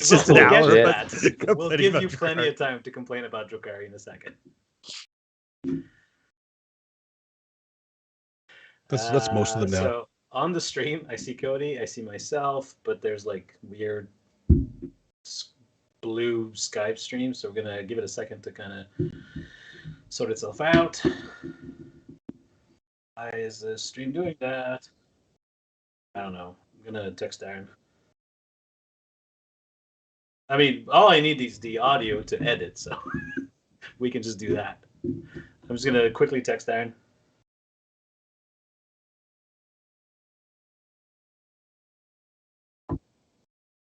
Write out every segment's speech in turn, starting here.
It's just an hour. We'll give you plenty of time to complain about Drukhari in a second. That's most of them now. So on the stream, I see Cody, I see myself, but there's like weird blue Skype stream, so we're gonna give it a second to kind of sort itself out. Why is the stream doing that? I don't know. I'm gonna text Darren. I mean, all I need is the audio to edit, so we can just do that. I'm just gonna quickly text Darren.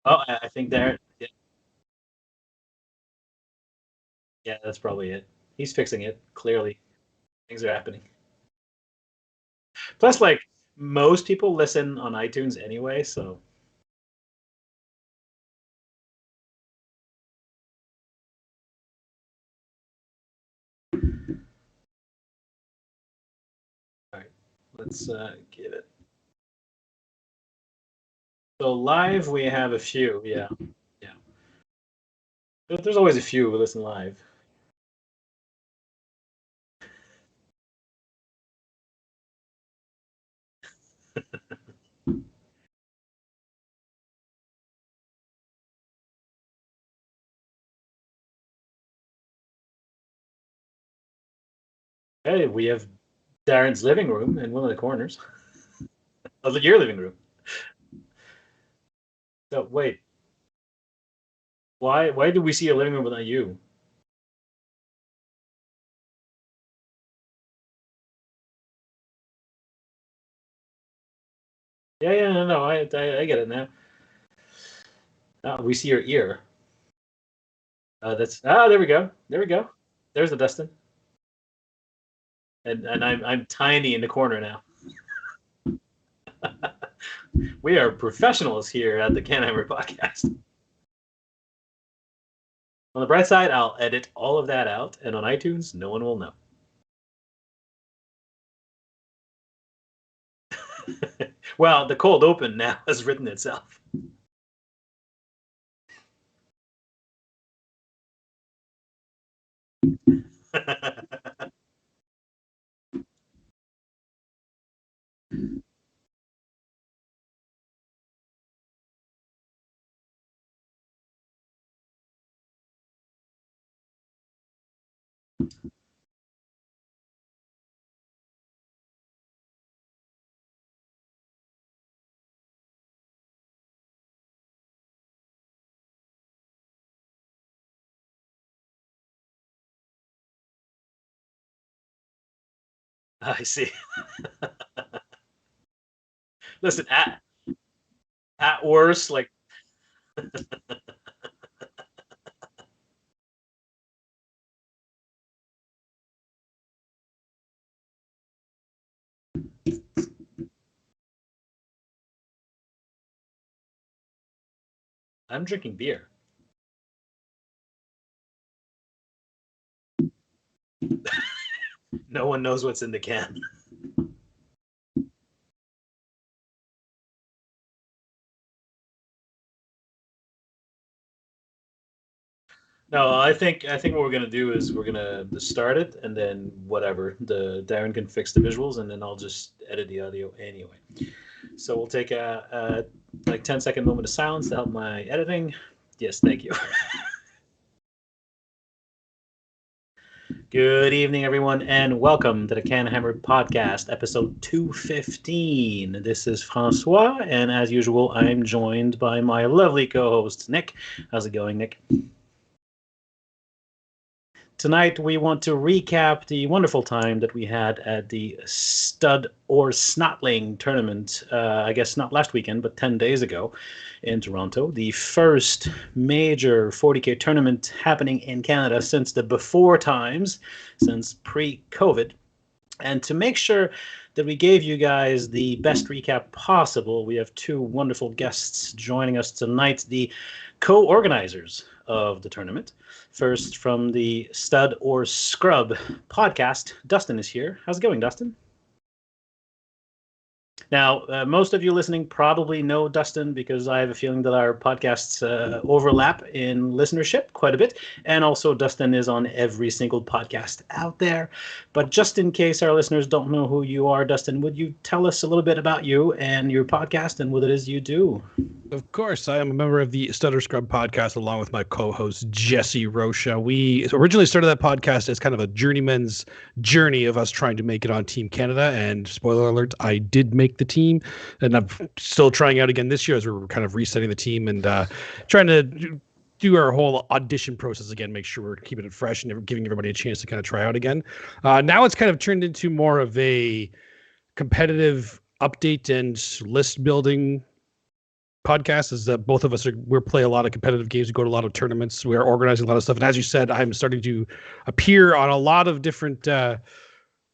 Oh, I think Darren. Yeah, that's probably it. He's fixing it. Clearly, things are happening. Plus, like most people listen on iTunes anyway, so. All right, let's give it. So live, we have a few. Yeah. There's always a few who listen live. Hey, we have Darren's living room in one of the corners. Oh, your living room. So wait, why do we see a living room without you? Yeah, no, I get it now. We see your ear. There we go. There's the Dustin. And I'm tiny in the corner now. We are professionals here at the CanHammer podcast. On the bright side, I'll edit all of that out, and on iTunes, no one will know. Well, the cold open now has written itself. I see. Listen, at worst, like. I'm drinking beer. No one knows what's in the can. No, I think what we're gonna do is we're gonna start it, and then whatever, Darren can fix the visuals, and then I'll just edit the audio anyway. So we'll take a like 10-second moment of silence to help my editing. Yes, thank you. Good evening, everyone, and welcome to the CanHammer podcast, episode 215. This is Francois, and as usual, I'm joined by my lovely co-host, Nick. How's it going, Nick? Tonight, we want to recap the wonderful time that we had at the Stud or Snotling tournament, I guess not last weekend, but 10 days ago in Toronto. The first major 40K tournament happening in Canada since the before times, since pre-COVID. And to make sure that we gave you guys the best recap possible, we have two wonderful guests joining us tonight, the co-organizers of the tournament. First, from the Stud or Scrub podcast, Dustin is here. How's it going, Dustin? Now, most of you listening probably know Dustin because I have a feeling that our podcasts overlap in listenership quite a bit. And also, Dustin is on every single podcast out there. But just in case our listeners don't know who you are, Dustin, would you tell us a little bit about you and your podcast and what it is you do? Of course, I am a member of the Stutter Scrub podcast along with my co-host Jesse Rocha. We originally started that podcast as kind of a journeyman's journey of us trying to make it on Team Canada. And spoiler alert, I did make the team, and I'm still trying out again this year as we're kind of resetting the team and trying to do our whole audition process again, make sure we're keeping it fresh and giving everybody a chance to kind of try out again. Now it's kind of turned into more of a competitive update and list building podcast. Is that both of us we play a lot of competitive games, we go to a lot of tournaments, we're organizing a lot of stuff, and as you said, I'm starting to appear on a lot of different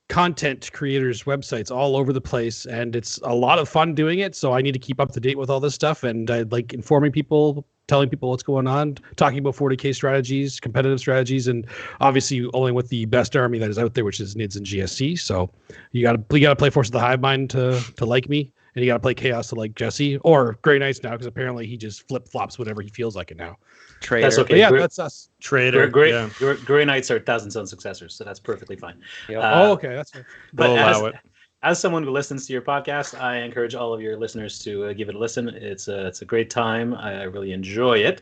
content creators websites all over the place, and it's a lot of fun doing it, so I need to keep up to date with all this stuff, and I like informing people, telling people what's going on, talking about 40k strategies, competitive strategies, and obviously only with the best army that is out there, which is NIDS and GSC. So you gotta play Force of the Hive Mind to like me, and you gotta play Chaos to like Jesse, or Grey Knights now, because apparently he just flip flops whatever he feels like it now. Traitor. That's okay. But yeah, that's us. Traitor. Grey Knights are 1,000 Sun successors, so that's perfectly fine. Yep. Okay, that's fine. But We'll allow it. As someone who listens to your podcast, I encourage all of your listeners to give it a listen. It's a great time. I really enjoy it.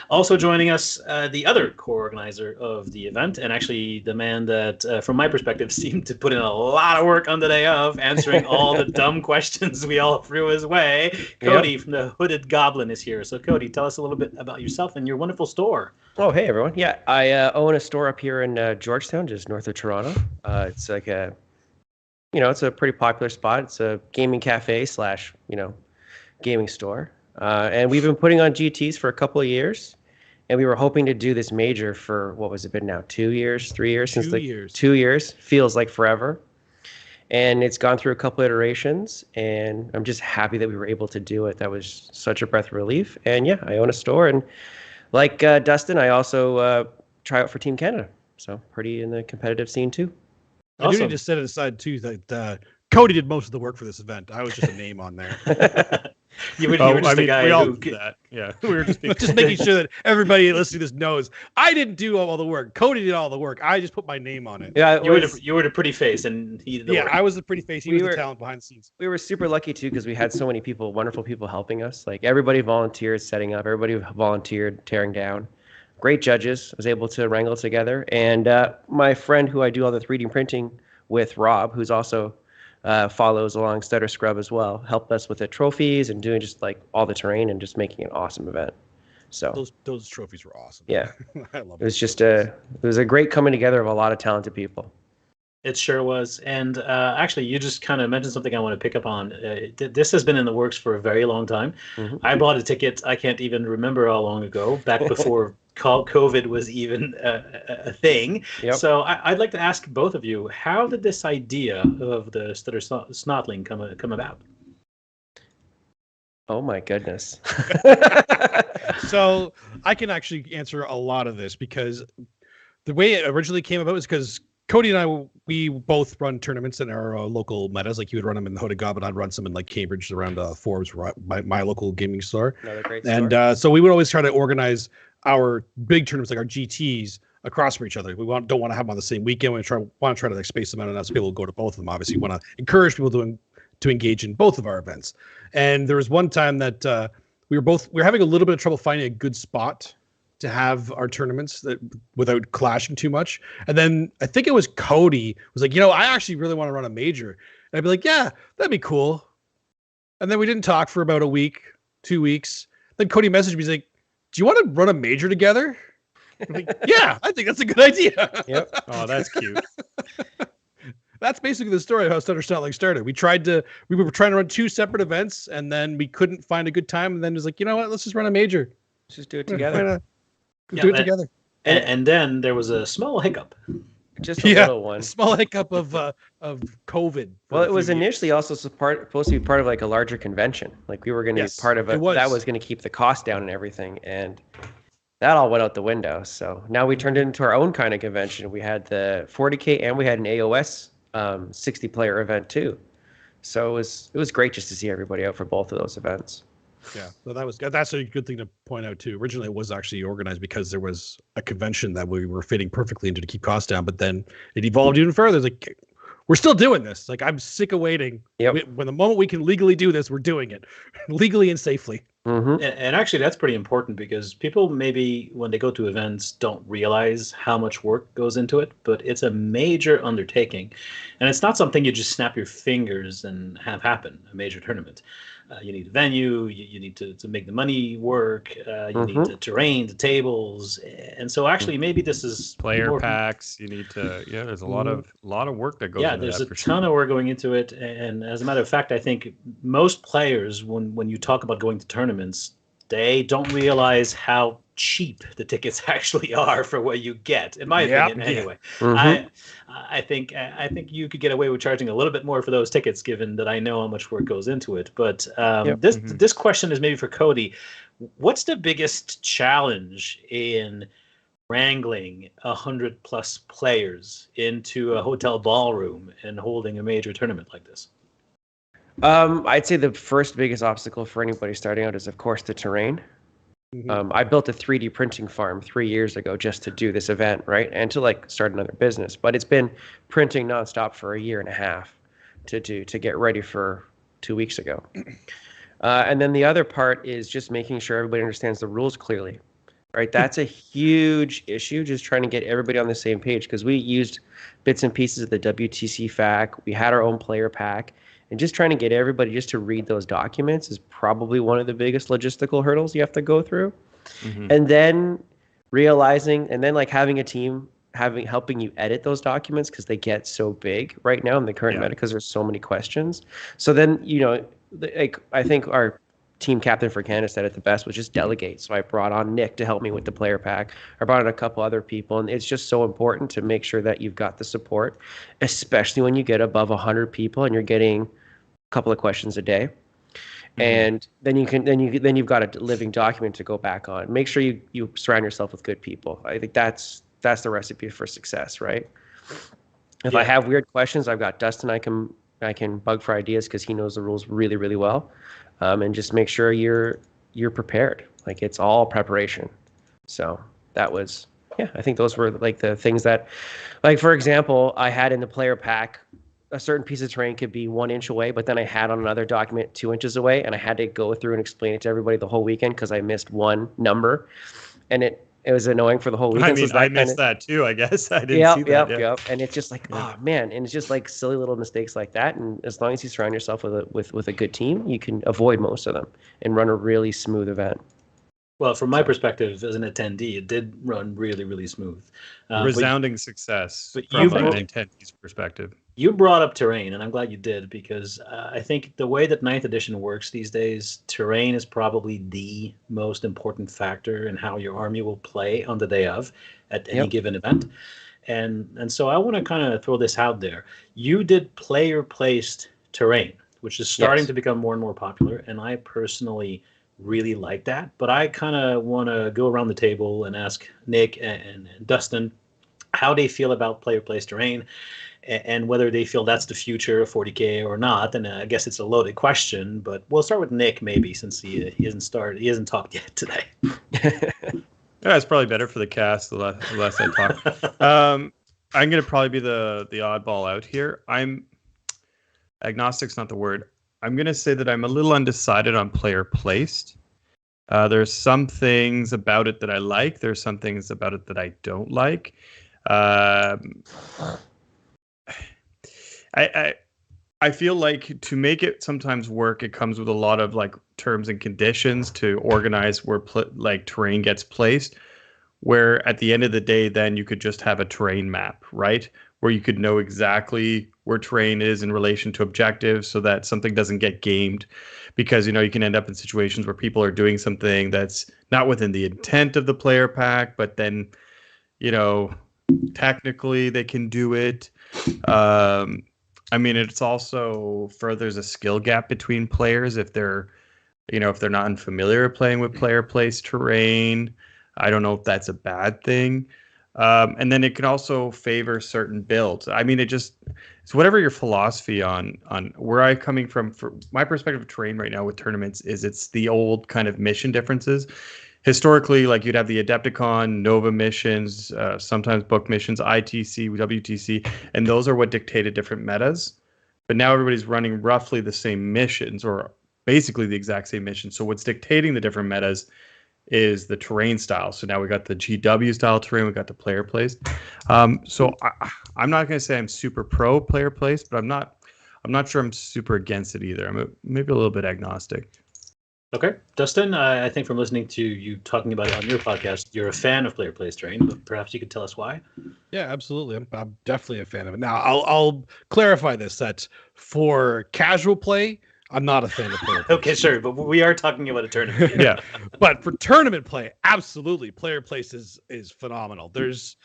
Also joining us, the other co-organizer of the event, and actually the man that, from my perspective, seemed to put in a lot of work on the day of, answering all the dumb questions we all threw his way. Cody from the Hooded Goblin is here. So Cody, tell us a little bit about yourself and your wonderful store. Oh, hey, everyone. Yeah, I own a store up here in Georgetown, just north of Toronto. It's like it's a pretty popular spot. It's a gaming cafe / gaming store. And we've been putting on GTs for a couple of years. And we were hoping to do this major for, what was it been now, 2 years, 3 years? 2 years. 2 years. Feels like forever. And it's gone through a couple iterations. And I'm just happy that we were able to do it. That was such a breath of relief. And yeah, I own a store. And like Dustin, I also try out for Team Canada. So pretty in the competitive scene too. I do need to set it aside too that Cody did most of the work for this event. I was just a name on there. you were just a guy we all who did that. Yeah, we were just making sure that everybody listening to this knows I didn't do all the work. Cody did all the work. I just put my name on it. Yeah, you were the pretty face, and he did the work. I was the pretty face. He was the talent behind the scenes. We were super lucky too because we had so many people, wonderful people helping us. Like everybody volunteered setting up, everybody volunteered tearing down. Great judges. I was able to wrangle together, and my friend who I do all the 3D printing with, Rob, who's also follows along Stutter Scrub as well, helped us with the trophies and doing just like all the terrain and just making an awesome event. So those trophies were awesome. Yeah, I love it. Was just it was a great coming together of a lot of talented people. It sure was. And actually, you just kind of mentioned something I want to pick up on. This has been in the works for a very long time. Mm-hmm. I bought a ticket, I can't even remember how long ago, back before COVID was even a thing. Yep. So I'd like to ask both of you, how did this idea of the Stutter Snotling come about? Oh my goodness. So I can actually answer a lot of this because the way it originally came about was because Cody and I, we both run tournaments in our local metas. Like you would run them in the Hooded Goblin, I'd run some in like Cambridge around Forbes, my local gaming store. Another great store. And so we would always try to organize our big tournaments, like our GTs, across from each other. We don't want to have them on the same weekend. We want to try to like space them out enough so people will go to both of them. Obviously, we want to encourage people to engage in both of our events. And there was one time that we were having a little bit of trouble finding a good spot to have our tournaments that without clashing too much. And then I think it was Cody was like, I actually really want to run a major. And I'd be like, yeah, that'd be cool. And then we didn't talk for about a week, 2 weeks. Then Cody messaged me. He's like, do you want to run a major together? I'm like, yeah, I think that's a good idea. Yep. Oh, that's cute. That's basically the story of how Stutter Snotling started. We were trying to run 2 separate events, and then we couldn't find a good time. And then it was like, you know what? Let's just run a major. Let's just do it together. Do it together. And then there was a small hiccup. Just a little one. A small hiccup of COVID. Well, it was initially also supposed to be part of like a larger convention. Like we were going to be part of it. That was going to keep the cost down and everything. And that all went out the window. So now we turned it into our own kind of convention. We had the 40K and we had an AOS 60-player event too. So it was great just to see everybody out for both of those events. Yeah, so that's a good thing to point out too. Originally, it was actually organized because there was a convention that we were fitting perfectly into to keep costs down, but then it evolved even further. It's like, we're still doing this. Like, I'm sick of waiting. Yep. When the moment we can legally do this, we're doing it legally and safely. Mm-hmm. And actually, that's pretty important because people maybe when they go to events don't realize how much work goes into it, but it's a major undertaking. And it's not something you just snap your fingers and have happen, a major tournament. You need a venue, you need to make the money work, you need the terrain, the tables. And so actually maybe this is player packs. You need to, there's a lot of work that goes into that. There's a ton of work going into it. And as a matter of fact, I think most players, when you talk about going to tournaments, they don't realize how cheap the tickets actually are for what you get, in my opinion, anyway. I think you could get away with charging a little bit more for those tickets, given that I know how much work goes into it. But this question is maybe for Cody. What's the biggest challenge in wrangling 100+ players into a hotel ballroom and holding a major tournament like this? I'd say the first biggest obstacle for anybody starting out is, of course, the terrain. I built a 3D printing farm 3 years ago just to do this event, right? And to start another business. But it's been printing nonstop for a year and a half to get ready for 2 weeks ago. And then the other part is just making sure everybody understands the rules clearly, right? That's a huge issue, just trying to get everybody on the same page, because we used bits and pieces of the WTC FAQ. We had our own player pack. And just trying to get everybody just to read those documents is probably one of the biggest logistical hurdles you have to go through. And then realizing, and then having a team helping you edit those documents, because they get so big right now in the current meta, because there's so many questions. So then, I think our team captain for Canada said it the best, was just delegate. So I brought on Nick to help me with the player pack. I brought in a couple other people, and it's just so important to make sure that you've got the support, especially when you get above 100 people and you're getting a couple of questions a day. And then you've got a living document to go back on. Make sure you surround yourself with good people. I think that's the recipe for success, right? If I have weird questions, I've got Dustin I can bug for ideas, because he knows the rules really, really well. And just make sure you're prepared. It's all preparation. So that was, I think those were the things that, for example, I had in the player pack, a certain piece of terrain could be 1 inch away, but then I had on another document 2 inches away, and I had to go through and explain it to everybody the whole weekend because I missed one number, and it was annoying for the whole weekend. I missed that too, I guess. I didn't see that. Yep. And it's just oh man, and it's just silly little mistakes like that. And as long as you surround yourself with a good team, you can avoid most of them and run a really smooth event. Well, from my perspective as an attendee, it did run really, really smooth. Resounding success but from an attendee's perspective. You brought up terrain, and I'm glad you did, because I think the way that 9th edition works these days, terrain is probably the most important factor in how your army will play on the day of at any given event. And so I want to kind of throw this out there. You did player-placed terrain, which is starting to become more and more popular, and I personally really like that. But I kind of want to go around the table and ask Nick and Dustin how they feel about player-placed terrain, and whether they feel that's the future of 40K or not. And I guess it's a loaded question, but we'll start with Nick maybe, since he hasn't talked yet today. It's probably better for the cast the less I talk. I'm going to probably be the oddball out here. Agnostic's not the word. I'm going to say that I'm a little undecided on player placed. There's some things about it that I like. There's some things about it that I don't like. I feel like to make it sometimes work, it comes with a lot of terms and conditions to organize where terrain gets placed, where at the end of the day, then you could just have a terrain map, right? Where you could know exactly where terrain is in relation to objectives, so that something doesn't get gamed, because, you can end up in situations where people are doing something that's not within the intent of the player pack, but then, technically they can do it. It's also furthers a skill gap between players if they're not unfamiliar playing with player placed terrain. I don't know if that's a bad thing. And then it can also favor certain builds. It just, So whatever your philosophy on where I'm coming from, for my perspective of terrain right now with tournaments is it's the old kind of mission differences. Historically, like you'd have the Adepticon, Nova missions, sometimes book missions, ITC, WTC, and those are what dictated different metas. But now everybody's running roughly the same missions, or basically the exact same missions. So what's dictating the different metas is the terrain style. So now we got the GW style terrain, we got the player placed. So I'm not going to say I'm super pro player placed, but I'm not sure I'm super against it either. Maybe a little bit agnostic. Okay, Dustin, I think from listening to you talking about it on your podcast, you're a fan of player place terrain, but perhaps you could tell us why. Yeah, absolutely. I'm definitely a fan of it. Now, I'll clarify this, that for casual play, I'm not a fan of player play. Okay, sure, but we are talking about a tournament. Yeah. But for tournament play, absolutely, player place is phenomenal. There's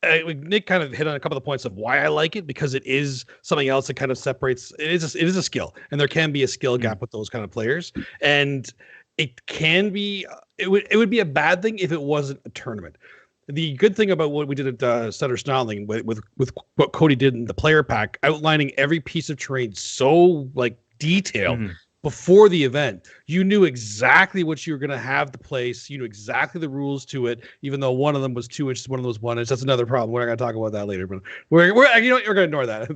Nick kind of hit on a couple of the points of why I like it, because it is something else that kind of separates. It is a skill, and there can be a skill gap with those kind of players, and it can be. It would be a bad thing if it wasn't a tournament. The good thing about what we did at Sutter Snarling with what Cody did in the player pack, outlining every piece of terrain so like detailed before the event, you knew exactly what you were going to have the place. You knew exactly the rules to it, even though one of them was 2 inches, one of them was 1 inch. That's another problem. We're not going to talk about that later, but we're you know what, you're going to ignore that.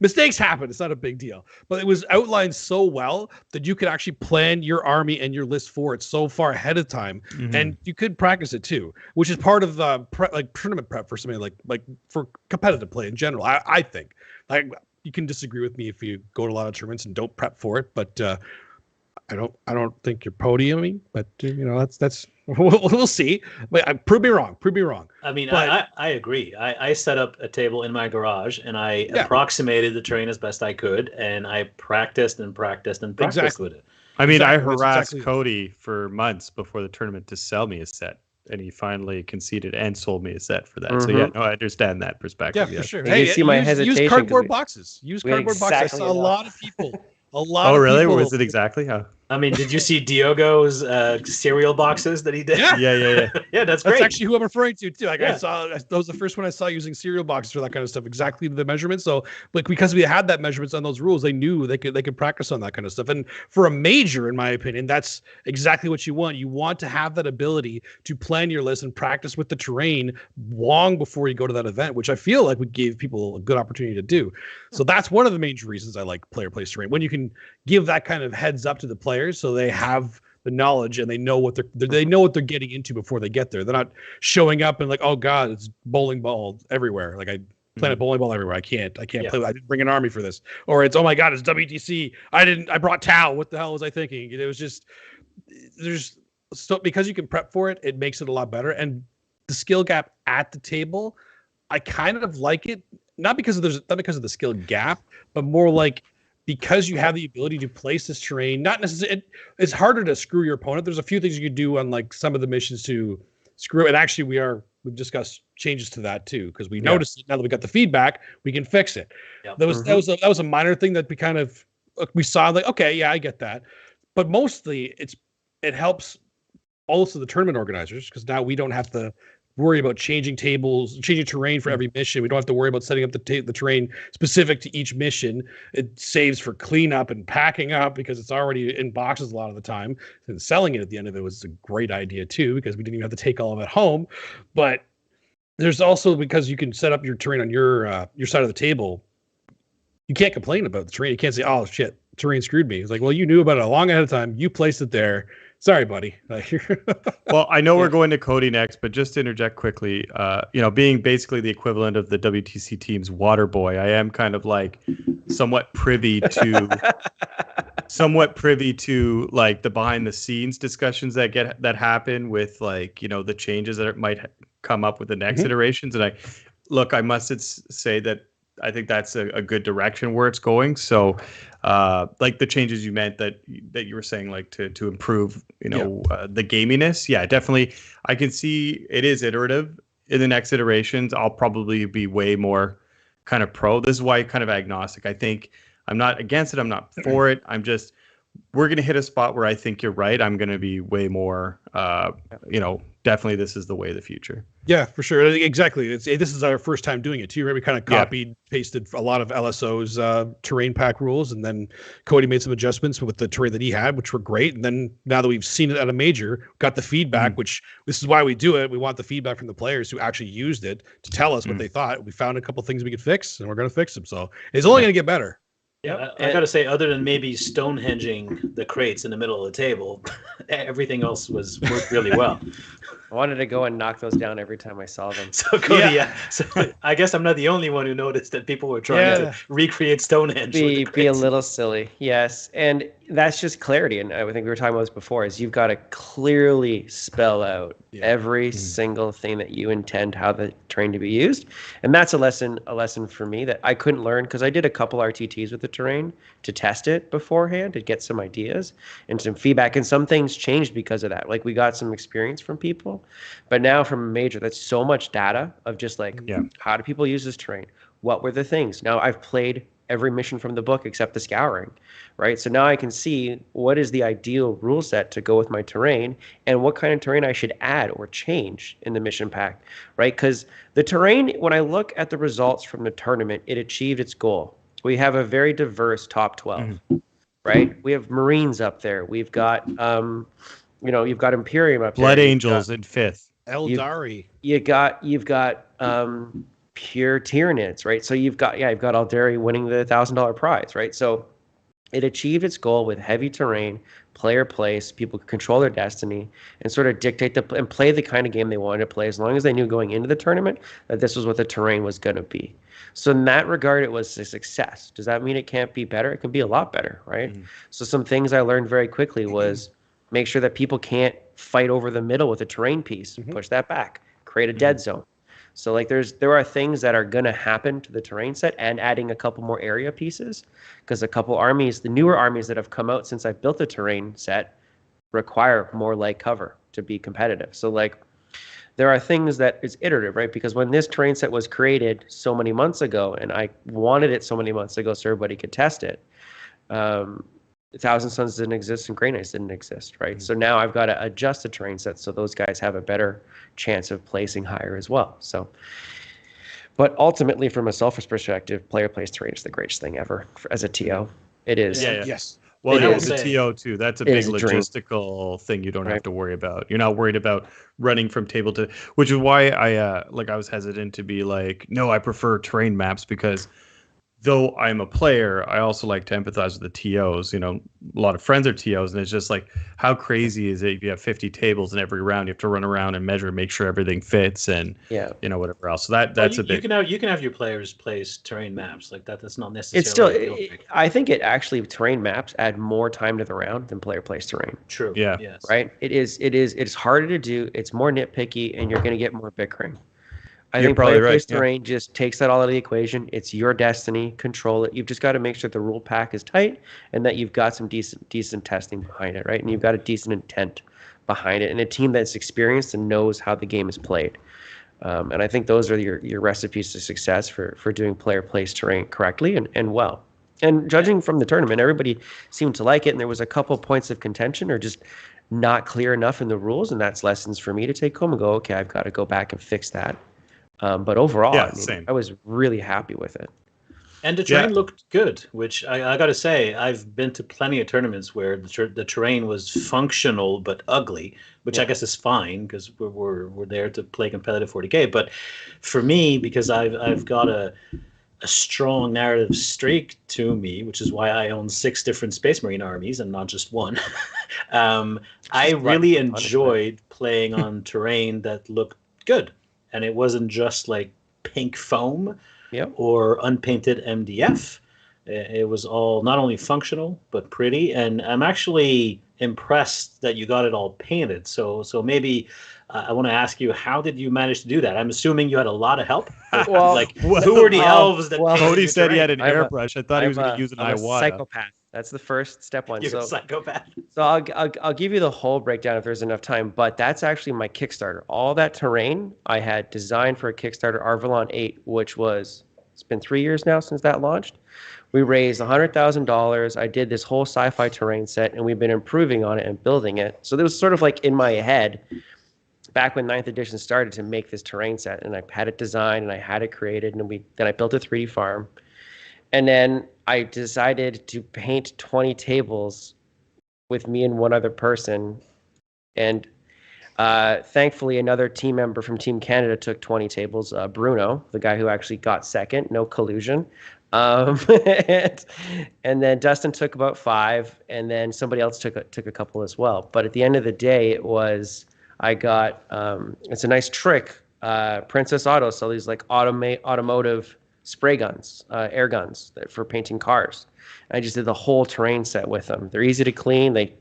Mistakes happen. It's not a big deal. But it was outlined so well that you could actually plan your army and your list for it so far ahead of time, and you could practice it too, which is part of the like tournament prep for something like for competitive play in general. I think like. You can disagree with me if you go to a lot of tournaments and don't prep for it, but I don't think you're podiuming. But you know, that's we'll see. But prove me wrong. Prove me wrong. I mean, I agree. I set up a table in my garage and I approximated the terrain as best I could, and I practiced with it. I mean, I harassed Cody for months before the tournament to sell me a set. And he finally conceded and sold me a set for that. So yeah, no, I understand that perspective. Yeah, for sure. Hey, you see my hesitation. Use cardboard boxes. Use cardboard boxes. I saw a lot of people. Oh, really? Was it exactly how? I mean, did you see Diogo's cereal boxes that he did? Yeah. Yeah, that's great. That's actually who I'm referring to too. Like that was the first one I saw using cereal boxes for that kind of stuff. Exactly the measurements. So like because we had that measurements on those rules, they knew they could practice on that kind of stuff. And for a major, in my opinion, that's exactly what you want. You want to have that ability to plan your list and practice with the terrain long before you go to that event, which I feel like we gave people a good opportunity to do. So that's one of the major reasons I like player place terrain, when you can give that kind of heads up to the players so they have the knowledge and they know what they're getting into before they get there. They're not showing up and like, oh god, it's bowling ball everywhere. Like I planted bowling ball everywhere. I can't play. I didn't bring an army for this. Or it's, oh my god, it's WTC. I brought Tau. What the hell was I thinking? It was just because you can prep for it, it makes it a lot better. And the skill gap at the table, I kind of like it, not because of the skill gap, but more like because you have the ability to place this terrain. Not necessarily, it's harder to screw your opponent. There's a few things you could do on like some of the missions to screw. And actually, we've discussed changes to that too, because we noticed it. Now that we got the feedback, we can fix it. Yep. That was a minor thing that we saw like, okay, yeah, I get that, but mostly it helps also the tournament organizers, because now we don't have to worry about changing terrain for every mission. We don't have to worry about setting up the terrain specific to each mission. It saves for cleanup and packing up because it's already in boxes a lot of the time. And selling it at the end of it was a great idea too, because we didn't even have to take all of it home. But there's also, because you can set up your terrain on your side of the table, you can't complain about the terrain. You can't say, oh shit, terrain screwed me. It's like, well, you knew about it a long ahead of time. You placed it there. Sorry, buddy. Well, I know we're going to Cody next, but just to interject quickly, being basically the equivalent of the WTC team's water boy, I am kind of like somewhat privy to like the behind the scenes discussions that happen with like, the changes that might come up with the next iterations. And I must say that I think that's a good direction where it's going. So, like the changes you meant that you were saying, like to improve, the gaminess. Yeah, definitely. I can see it is iterative. In the next iterations, I'll probably be way more kind of pro. This is why kind of agnostic. I think I'm not against it. I'm not for it. I'm just we're going to hit a spot where I think you're right. I'm going to be way more, definitely this is the way of the future. Yeah, for sure. Exactly. This is our first time doing it too, right? We kind of copied, pasted a lot of LSO's terrain pack rules, and then Cody made some adjustments with the terrain that he had, which were great. And then now that we've seen it at a major, got the feedback, which this is why we do it. We want the feedback from the players who actually used it to tell us what they thought. We found a couple things we could fix, and we're going to fix them. So it's only going to get better. Yeah, I got to say, other than maybe Stonehenging the crates in the middle of the table, everything else worked really well. I wanted to go and knock those down every time I saw them. So Cody, so I guess I'm not the only one who noticed that people were trying to recreate Stonehenge. Be a little silly, yes, and that's just clarity. And I think we were talking about this before. Is you've got to clearly spell out every single thing that you intend how the terrain to be used, and that's a lesson for me that I couldn't learn because I did a couple RTTs with the terrain to test it beforehand to get some ideas and some feedback, and some things changed because of that. Like we got some experience from people, but now from a major, that's so much data of just like how do people use this terrain? What were the things? Now I've played every mission from the book except the scouring, right? So now I can see what is the ideal rule set to go with my terrain and what kind of terrain I should add or change in the mission pack, right? Because the terrain, when I look at the results from the tournament, it achieved its goal. We have a very diverse top 12, right? We have Marines up there. We've got, you've got Imperium up there. Blood Angels in 5th. Eldari. You've got pure Tyranids, right? So you've got Eldari winning the $1,000 prize, right? So it achieved its goal with heavy terrain, player place, people could control their destiny and sort of dictate and play the kind of game they wanted to play as long as they knew going into the tournament that this was what the terrain was going to be. So in that regard, it was a success. Does that mean it can't be better? It can be a lot better, right? So some things I learned very quickly was make sure that people can't fight over the middle with a terrain piece, push that back, create a dead zone. So like there are things that are going to happen to the terrain set, and adding a couple more area pieces, because a couple armies, the newer armies that have come out since I built the terrain set, require more light cover to be competitive. So like there are things that is iterative, right? Because when this terrain set was created so many months ago, and I wanted it so many months ago so everybody could test it, Thousand Suns didn't exist and Grey Knights didn't exist, right? So now I've got to adjust the terrain set so those guys have a better chance of placing higher as well. So, but ultimately, from a selfish perspective, player place terrain is the greatest thing ever as a TO. It is. Yes. Well, it's a TO too. That's a big logistical thing you don't have to worry about. You're not worried about running from table to, which is why I was hesitant to be like, no, I prefer terrain maps, because though I'm a player, I also like to empathize with the TOs. A lot of friends are TOs, and it's just like, how crazy is it if you have 50 tables in every round? You have to run around and measure, make sure everything fits, and whatever else. So that's a bit. You can have your players place terrain maps like that. That's not necessarily. It's still. I think terrain maps add more time to the round than player place terrain. True. Yeah. Yes. Right. It's harder to do. It's more nitpicky, and you're going to get more bickering. I think player place terrain just takes that all out of the equation. It's your destiny. Control it. You've just got to make sure the rule pack is tight and that you've got some decent testing behind it, right? And you've got a decent intent behind it, and a team that's experienced and knows how the game is played. And I think those are your recipes to success for doing player place terrain correctly and well. And judging from the tournament, everybody seemed to like it, and there was a couple points of contention or just not clear enough in the rules, and that's lessons for me to take home and go, okay, I've got to go back and fix that. But overall, I was really happy with it. And the terrain looked good, which I got to say, I've been to plenty of tournaments where the terrain was functional but ugly, which I guess is fine because we're there to play competitive 40K. But for me, because I've got a strong narrative streak to me, which is why I own 6 different Space Marine armies and not just one, I really enjoyed playing on terrain that looked good. And it wasn't just like pink foam or unpainted MDF. It was all not only functional, but pretty. And I'm actually impressed that you got it all painted. So maybe I want to ask you, how did you manage to do that? I'm assuming you had a lot of help. Who were the elves that painted Cody said terrain? he had an airbrush. I thought he was going to use an Iwata. Psychopath. That's the first step one. You're a psychopath. So I'll give you the whole breakdown if there's enough time, but that's actually my Kickstarter. All that terrain I had designed for a Kickstarter Arvalon 8, which was It's been 3 years now since that launched. We raised $100,000. I did this whole sci-fi terrain set, and we've been improving on it and building it. So it was sort of like in my head back when 9th edition started to make this terrain set, and I had it designed and I had it created, and then I built a 3D farm. And then I decided to paint 20 tables with me and one other person. And thankfully, another team member from Team Canada took 20 tables, Bruno, the guy who actually got second, no collusion. And then Dustin took about 5, and then somebody else took a couple as well. But at the end of the day, I got, it's a nice trick. Princess Auto sell these like automotive spray guns, air guns for painting cars. I just did the whole terrain set with them. They're easy to clean. They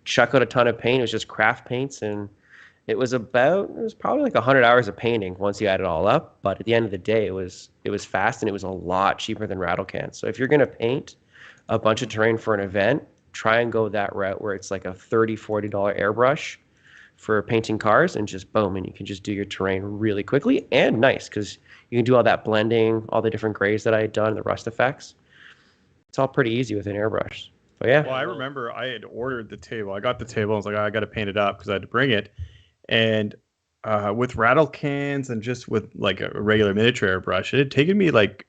chuck out a ton of paint. It was just craft paints, and it was probably like 100 hours of painting once you add it all up. But at the end of the day, it was fast, and it was a lot cheaper than rattle cans. So if you're going to paint a bunch of terrain for an event, try and go that route where it's like a $30, $40 airbrush for painting cars, and just boom, and you can just do your terrain really quickly and nice, because you can do all that blending, all the different grays that I had done, the rust effects. It's all pretty easy with an airbrush. But yeah. Well, I remember I had ordered the table. I got the table. I was like, I got to paint it up because I had to bring it. And with rattle cans and just with like a regular miniature airbrush, it had taken me like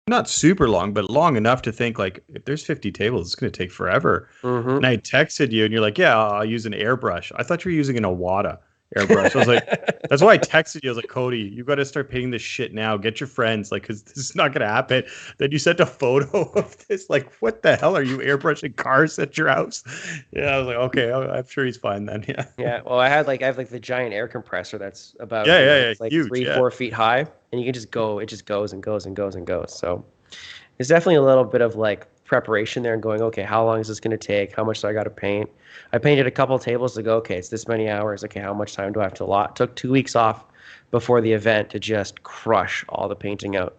not super long, but long enough to think like, if there's 50 tables, it's going to take forever. Mm-hmm. And I texted you and you're like, yeah, I'll use an airbrush. I thought you were using an Iwata airbrush. I was like, that's why I texted you. I was like, Cody, you got to start painting this shit now. Get your friends, like, because this is not going to happen. Then you sent a photo of this. Like, what the hell are you airbrushing cars at your house? Yeah, I was like, okay, I'm sure he's fine then. Yeah. Yeah. Well, I have the giant air compressor that's about it's like huge, 3-4 feet high, and you can just go. It just goes and goes and goes and goes. So it's definitely a little bit of like preparation there and going, okay, how long is this going to take? How much do I got to paint? I painted a couple of tables to go, okay, it's this many hours. Okay, how much time do I have to allot? Took 2 weeks off before the event to just crush all the painting out.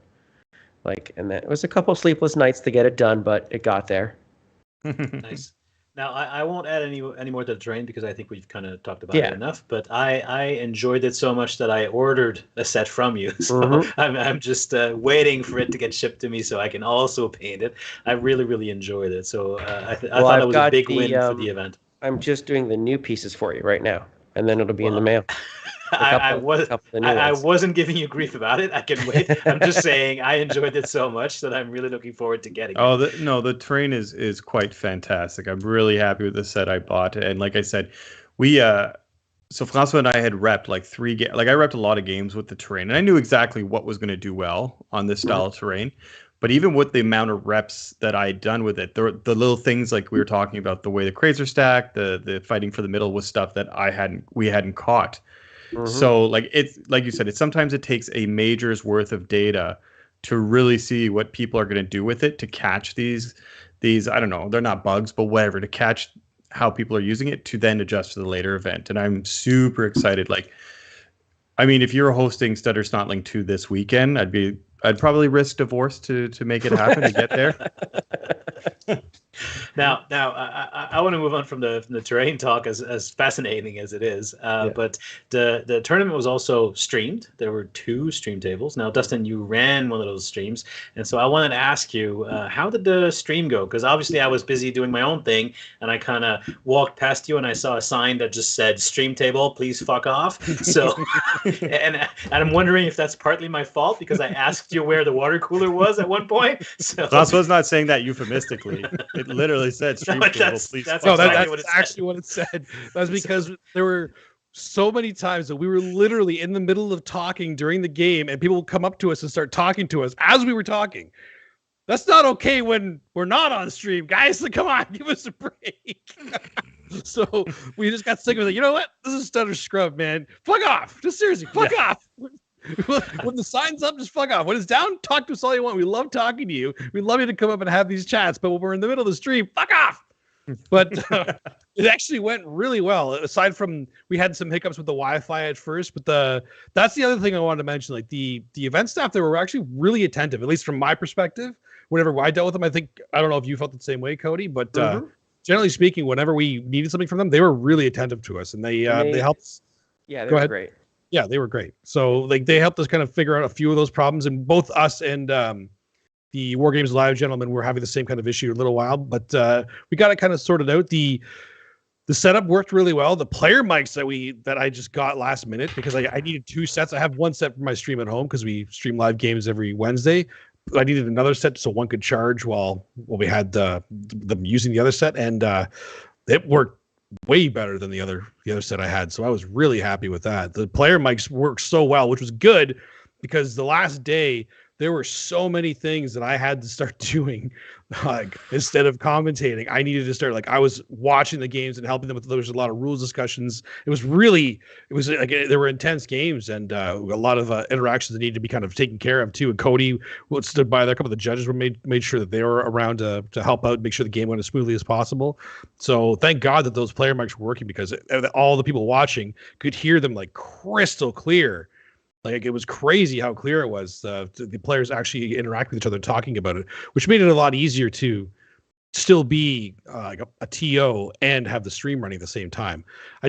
And then it was a couple of sleepless nights to get it done, but it got there. Nice. Now, I won't add any more to the terrain because I think we've kind of talked about it enough. But I enjoyed it so much that I ordered a set from you. So I'm just waiting for it to get shipped to me so I can also paint it. I really, really enjoyed it. So I thought it was a big win for the event. I'm just doing the new pieces for you right now, and then it'll be in the mail. I wasn't giving you grief about it. I can wait. I'm just saying I enjoyed it so much that I'm really looking forward to getting it. The terrain is quite fantastic. I'm really happy with the set I bought. And like I said, so Francois and I had repped like 3 games. Like I repped a lot of games with the terrain, and I knew exactly what was going to do well on this style of terrain. But even with the amount of reps that I had done with it, the little things like we were talking about, the way the crates are stacked, the fighting for the middle was stuff that we hadn't caught. So like it's like you said, sometimes it takes a major's worth of data to really see what people are going to do with it, to catch these I don't know, they're not bugs, but whatever, to catch how people are using it to then adjust for the later event. And I'm super excited. Like, I mean, if you're hosting Stutter Snotling 2 this weekend, I'd probably risk divorce to make it happen to get there. Now, I want to move on from the terrain talk, as fascinating as it is. But the tournament was also streamed. There were 2 stream tables. Now, Dustin, you ran one of those streams, and so I wanted to ask you, how did the stream go? Because obviously, I was busy doing my own thing, and I kind of walked past you, and I saw a sign that just said "Stream table, please fuck off." So, and I'm wondering if that's partly my fault because I asked you where the water cooler was at one point. So I was not saying that euphemistically. It literally said "Stream table, please." That's actually what it said. That's because there were so many times that we were literally in the middle of talking during the game, and people would come up to us and start talking to us as we were talking. That's not okay when we're not on stream, guys. Like, come on, give us a break. So we just got sick of it. You know what? This is Stutter Scrub, man. Fuck off. Just seriously, fuck off. When the sign's up, just fuck off. When it's down, talk to us all you want. We love talking to you. We love you to come up and have these chats. But when we're in the middle of the stream, fuck off. But it actually went really well. Aside from we had some hiccups with the Wi-Fi at first, but that's the other thing I wanted to mention. Like the event staff, they were actually really attentive, at least from my perspective. Whenever I dealt with them, I don't know if you felt the same way, Cody, but generally speaking, whenever we needed something from them, they were really attentive to us, and they helped. Yeah, they were great. Yeah, they were great. So like they helped us kind of figure out a few of those problems, and both us and the War Games Live gentlemen were having the same kind of issue a little while, but we got it kind of sorted out. The setup worked really well. The player mics that I just got last minute because I needed 2 sets. I have 1 set for my stream at home because we stream live games every Wednesday. I needed another set so one could charge while we had them using the other set, and it worked way better than the other set I had. So I was really happy with that. The player mics worked so well, which was good because the last day there were so many things that I had to start doing. Like instead of commentating, I needed to start I was watching the games and helping them with. There was a lot of rules discussions. It was like there were intense games and a lot of interactions that needed to be kind of taken care of too. And Cody stood by there. A couple of the judges were made sure that they were around to help out, make sure the game went as smoothly as possible. So thank God that those player mics were working because all the people watching could hear them like crystal clear. Like it was crazy how clear it was. The players actually interact with each other, talking about it, which made it a lot easier to still be like a TO and have the stream running at the same time. I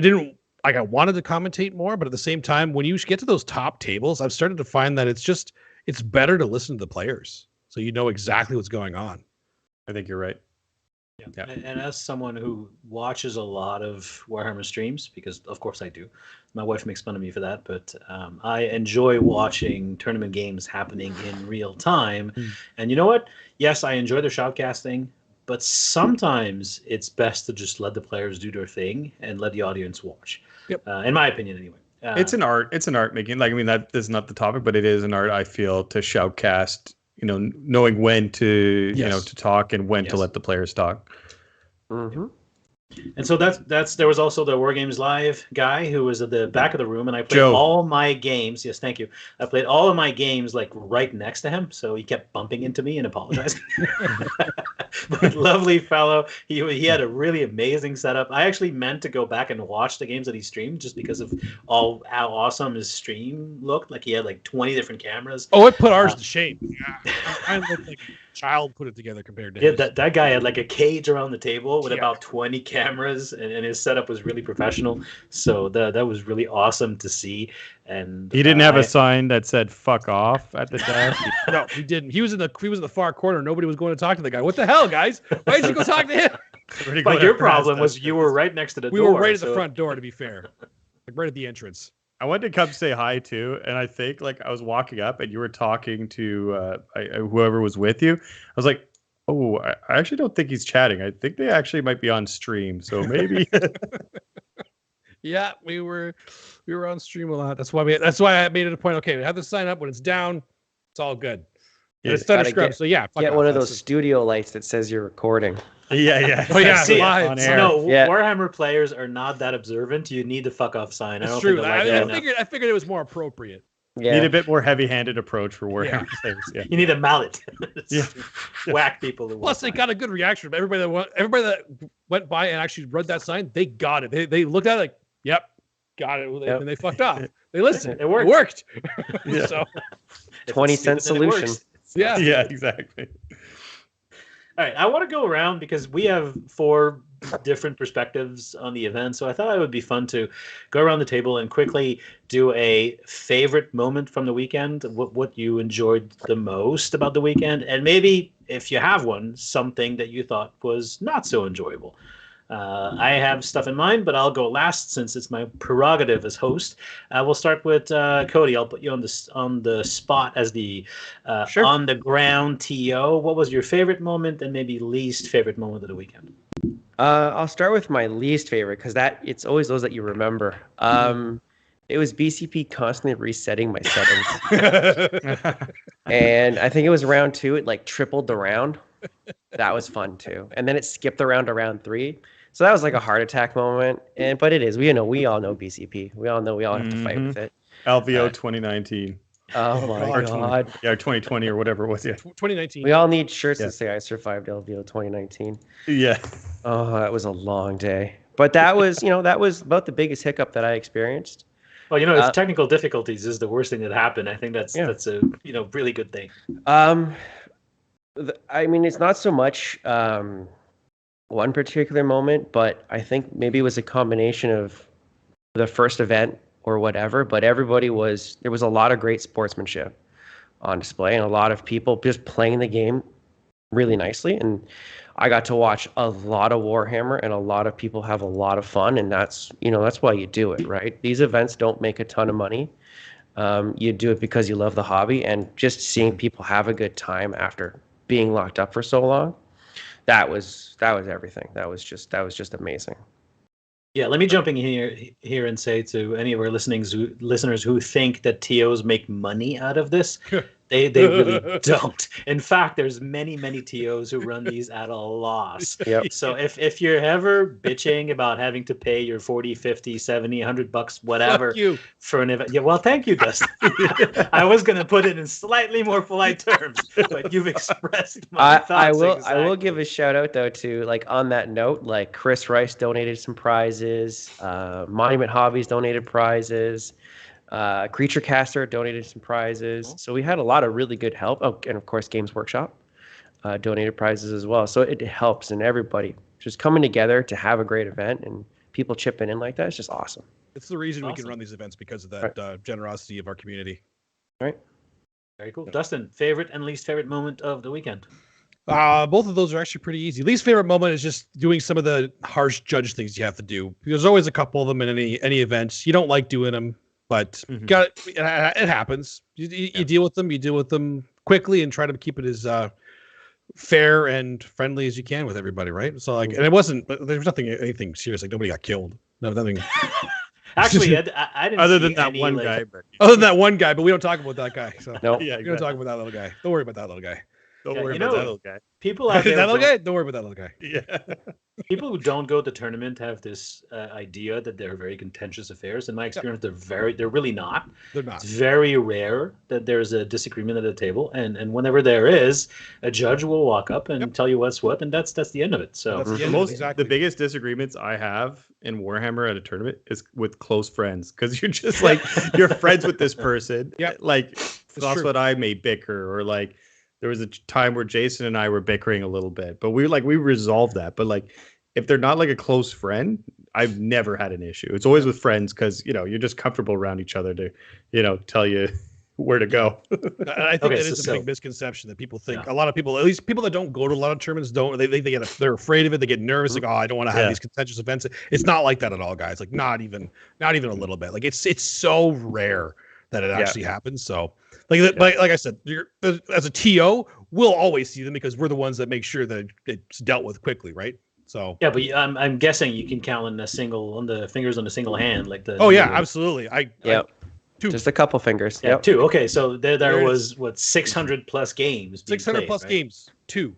wanted to commentate more, but at the same time, when you get to those top tables, I've started to find that it's better to listen to the players so you know exactly what's going on. I think you're right. Yeah. And as someone who watches a lot of Warhammer streams, because of course I do, my wife makes fun of me for that, but I enjoy watching tournament games happening in real time. And you know what? Yes, I enjoy the shoutcasting, but sometimes it's best to just let the players do their thing and let the audience watch. Yep. In my opinion, anyway. It's an art. It's an art making. Like, I mean, that is not the topic, but it is an art, I feel, to shoutcast, knowing when to, to talk and when to let the players talk. Mm-hmm. And so there was also the War Games Live guy who was at the back of the room, and I played Joe. all my games. Yes, thank you. I played all of my games like right next to him, so he kept bumping into me and apologizing. But lovely fellow. He had a really amazing setup. I actually meant to go back and watch the games that he streamed just because of how awesome his stream looked. Like he had like 20 different cameras. Oh, it put ours to shame. I looked like a child put it together compared to his. That guy had like a cage around the table with about 20 cameras, and his setup was really professional. So that was really awesome to see. And he didn't have a sign that said "fuck off" at the desk. No, he didn't. He was in the far corner. Nobody was going to talk to the guy. What the hell, guys? Why did you go talk to him? But your problem was you were right next to the door. We were right at the front door, to be fair. Like right at the entrance. I wanted to come say hi too, and I think I was walking up and you were talking to whoever was with you. I was like, "Oh, I actually don't think he's chatting. I think they actually might be on stream. So maybe." Yeah, we were on stream a lot. That's why I made it a point. Okay, we have to sign up when it's down. It's all good. Yeah, it's Thunder Scrub. So yeah, get one of those studio lights that says you're recording. Yeah. Oh yeah, see, live. On air. No, Warhammer players are not that observant. You need the fuck off sign. That's true. I figured it was more appropriate. Yeah. Need a bit more heavy-handed approach for Warhammer players. Yeah. You need a mallet. Whack people. Plus, they got a good reaction. Everybody that went by and actually read that sign, they got it. They looked at it like, "Yep, got it," and they fucked off. They listened. It worked. Yeah. So, 20-cent solution. Yeah. Yeah. Exactly. All right, I want to go around because we have 4 different perspectives on the event, so I thought it would be fun to go around the table and quickly do a favorite moment from the weekend, what you enjoyed the most about the weekend, and maybe, if you have one, something that you thought was not so enjoyable. I have stuff in mind, but I'll go last since it's my prerogative as host. We'll start with Cody. I'll put you on the spot as the on the ground TO. What was your favorite moment and maybe least favorite moment of the weekend? I'll start with my least favorite because it's always those that you remember. It was BCP constantly resetting my settings, and I think it was round 2. It tripled the round. That was fun too, and then it skipped around to round 3. So that was like a heart attack moment, but it is. We all know BCP. We all know we all have to fight with it. LVO 2019. Oh my god. 2020 or whatever it was. Yeah. 2019. We all need shirts that say I survived LVO 2019. Yeah. Oh, that was a long day. But that was, that was about the biggest hiccup that I experienced. Well, it's technical difficulties is the worst thing that happened. I think that's a really good thing. I mean, it's not so much one particular moment, but I think maybe it was a combination of the first event or whatever, but there was a lot of great sportsmanship on display and a lot of people just playing the game really nicely. And I got to watch a lot of Warhammer and a lot of people have a lot of fun. And that's why you do it, right? These events don't make a ton of money. You do it because you love the hobby, and just seeing people have a good time after being locked up for so long, that was everything. That was just amazing. Yeah, let me jump in here and say to any of our listeners who think that TOs make money out of this, they really don't. In fact, there's many TOs who run these at a loss. Yep. So if you're ever bitching about having to pay your 40, 50, 70, $100, whatever for an event, yeah, well, thank you, Dustin. I was going to put it in slightly more polite terms, but you've expressed my thoughts. I will exactly. I will give a shout out though to, like, on that note, like Chris Rice donated some prizes, Monument Hobbies donated prizes. Creature Caster donated some prizes, so we had a lot of really good help. Oh, and of course Games Workshop donated prizes as well, so it helps. And everybody just coming together to have a great event and people chipping in like that, it's just awesome. It's the reason we can run these events, because of that generosity of our community. Right. Very cool. Dustin, favorite and least favorite moment of the weekend? Both of those are actually pretty easy. Least favorite moment is just doing some of the harsh judge things you have to do. There's always a couple of them in any events. You don't like doing them, but it happens. You deal with them. You deal with them quickly and try to keep it as fair and friendly as you can with everybody, right? So and it wasn't. There was anything serious. Like nobody got killed. No, nothing. Actually, I didn't. Other than that one guy, other than that one guy, but we don't talk about that guy. So no, we don't talk about that little guy. Don't worry about that little guy. Don't worry about that little guy. People out there, that little guy. Don't worry about that little guy. Yeah. People who don't go to tournament have this idea that they're very contentious affairs. In my experience, they're really not. They're not. It's very rare that there's a disagreement at the table, and whenever there is, a judge will walk up and tell you what's what, and that's the end of it. So the biggest disagreements I have in Warhammer at a tournament is with close friends, because you're just like you're friends with this person. Yeah, like what I may bicker, or like. There was a time where Jason and I were bickering a little bit, but we resolved that. But like, if they're not like a close friend, I've never had an issue. It's always with friends, because you're just comfortable around each other to tell you where to go. I think that is a big misconception that people think. A lot of people, at least people that don't go to a lot of tournaments, they're afraid of it. They get nervous. Like, oh, I don't want to have these contentious events. It's not like that at all, guys. Like not even a little bit. Like it's so rare that it actually happens. So. Like I said, as a TO, we'll always see them because we're the ones that make sure that it's dealt with quickly, right? So yeah, but I'm guessing you can count on the fingers on a single hand, like the. Oh yeah, absolutely. Two. Just a couple fingers. Yeah, two. Okay, so there was 600 plus games. 600 plus games. Two.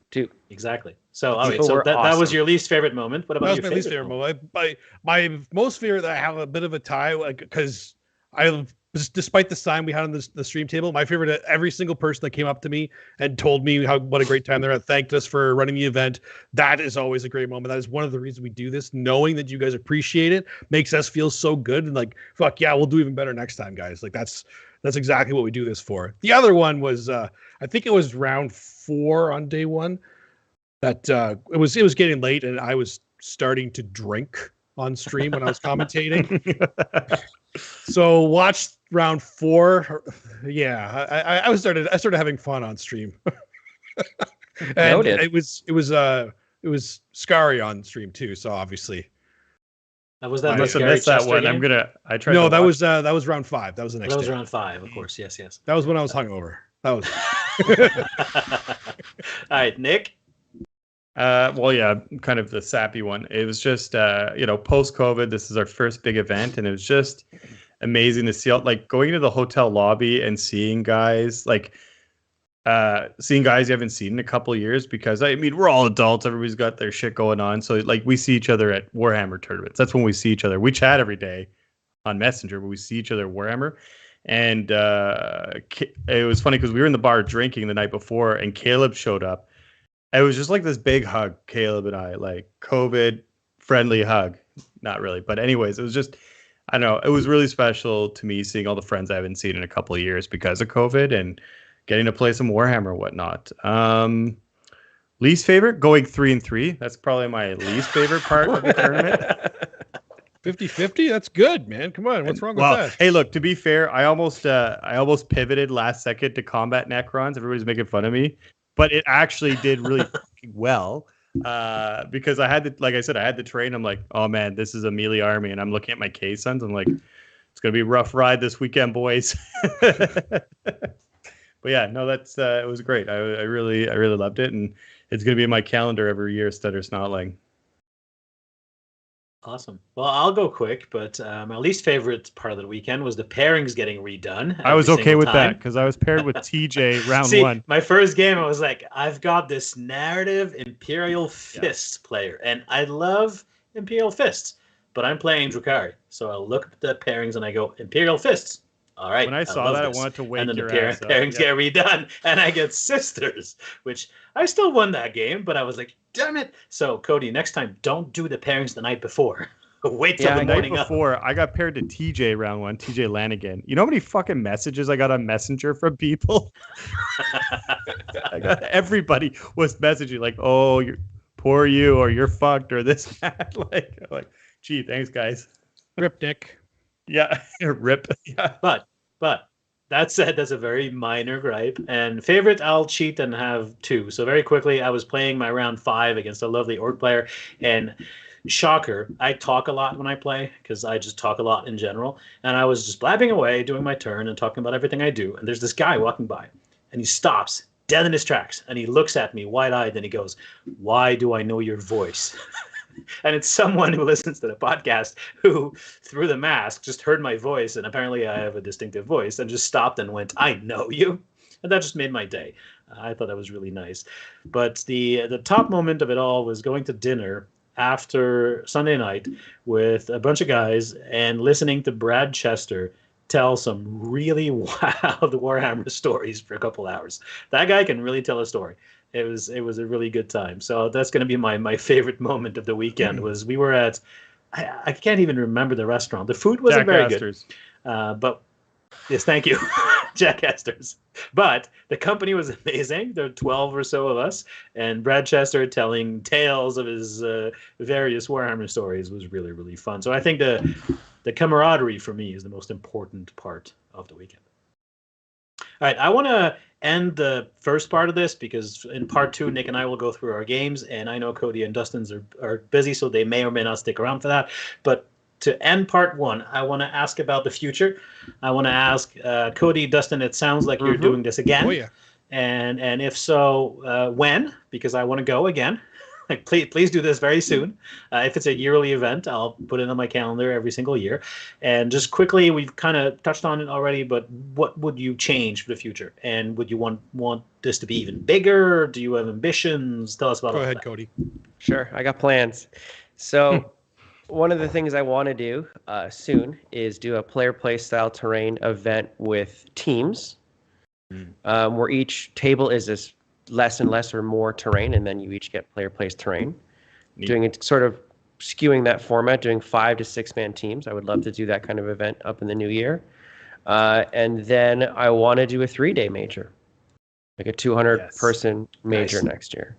Exactly. So that was your least favorite moment. What about your least favorite moment? My most favorite, that I have a bit of a tie, because despite the sign we had on the stream table, my favorite, every single person that came up to me and told me what a great time they're at, thanked us for running the event. That is always a great moment. That is one of the reasons we do this. Knowing that you guys appreciate it makes us feel so good, and like, fuck yeah, we'll do even better next time, guys. Like that's exactly what we do this for. The other one was, I think it was round 4 on day 1, that it was getting late and I was starting to drink on stream when I was commentating. So watched round 4. Yeah, I started having fun on stream. And it was scary on stream too. So obviously, that was that. I must have missed that one. Game? That was round 5. That was the next. That was day. round 5, of course. Yes. That was when I was hungover. That was. All right, Nick. Well, yeah, kind of the sappy one. It was just, post-COVID, this is our first big event, and it was just amazing to see, like, going into the hotel lobby and seeing guys you haven't seen in a couple of years, because, I mean, we're all adults. Everybody's got their shit going on. So, like, we see each other at Warhammer tournaments. That's when we see each other. We chat every day on Messenger, but we see each other at Warhammer. And it was funny because we were in the bar drinking the night before, and Caleb showed up. It was just like this big hug, Caleb and I, like COVID friendly hug. Not really. But anyways, it was just, I don't know. It was really special to me seeing all the friends I haven't seen in a couple of years because of COVID, and getting to play some Warhammer and whatnot. Least favorite, going 3-3. That's probably my least favorite part of the tournament. 50-50? That's good, man. Come on. What's wrong with that? Hey, look, to be fair, I almost pivoted last second to combat Necrons. Everybody's making fun of me, but it actually did really well. Because I had to, like I said, I had to train. I'm like, oh man, this is a melee army, and I'm looking at my K-Suns. I'm like, it's gonna be a rough ride this weekend, boys. But yeah, no, that's it was great. I really loved it, and it's gonna be in my calendar every year. Stutter Snotling. Awesome. Well, I'll go quick, but my least favorite part of the weekend was the pairings getting redone. I was okay with that because I was paired with TJ round one. My first game, I was like, I've got this narrative Imperial Fist player, and I love Imperial Fists, but I'm playing Drukhari. So I look at the pairings and I go, Imperial Fists. All right. When I saw that, I wanted to wake your ass up. Pairings get redone, and I get Sisters, which I still won that game, but I was like, damn it. So, Cody, next time, don't do the pairings the night before. Wait till the morning night before. I got paired to TJ round one, TJ Lanigan. You know how many fucking messages I got on Messenger from people? Everybody was messaging like, "Oh, you're poor you," or "You're fucked," or this that. like, gee, thanks guys. Rip Nick. Yeah, rip. Yeah. But that said, that's a very minor gripe. And favorite, I'll cheat and have two. So very quickly, I was playing my round 5 against a lovely orc player, and shocker, I talk a lot when I play because I just talk a lot in general. And I was just blabbing away, doing my turn and talking about everything I do. And there's this guy walking by, and he stops dead in his tracks, and he looks at me wide-eyed, and he goes, "Why do I know your voice?" And it's someone who listens to the podcast who, through the mask, just heard my voice, and apparently I have a distinctive voice, and just stopped and went, "I know you." And that just made my day. I thought that was really nice. But the top moment of it all was going to dinner after Sunday night with a bunch of guys and listening to Brad Chester tell some really wild Warhammer stories for a couple hours. That guy can really tell a story. It was a really good time. So that's going to be my favorite moment of the weekend. Was we were at, I can't even remember the restaurant. The food wasn't very good. But yes, thank you, Jack Astor's. But the company was amazing. There were 12 or so of us, and Brad Chester telling tales of his various Warhammer stories was really, really fun. So I think the camaraderie for me is the most important part of the weekend. All right, I want to end the first part of this because in part 2, Nick and I will go through our games, and I know Cody and Dustin's are busy, so they may or may not stick around for that. But to end part 1, I want to ask about the future. I want to ask Cody, Dustin, it sounds like you're doing this again. Oh, yeah. And if so, when? Because I want to go again. Like, please do this very soon. If it's a yearly event, I'll put it on my calendar every single year. And just quickly, we've kind of touched on it already, but what would you change for the future? And would you want this to be even bigger? Do you have ambitions? Tell us about Go all ahead, that. Cody. Sure, I got plans. So one of the things I want to do soon is do a player play style terrain event with teams, where each table is this less and less or more terrain, and then you each get player plays terrain. Neat. Doing it sort of skewing that format, doing 5 to 6 man teams. I would love to do that kind of event up in the new year. And then I want to do a 3-day major, like a 200 person major next year.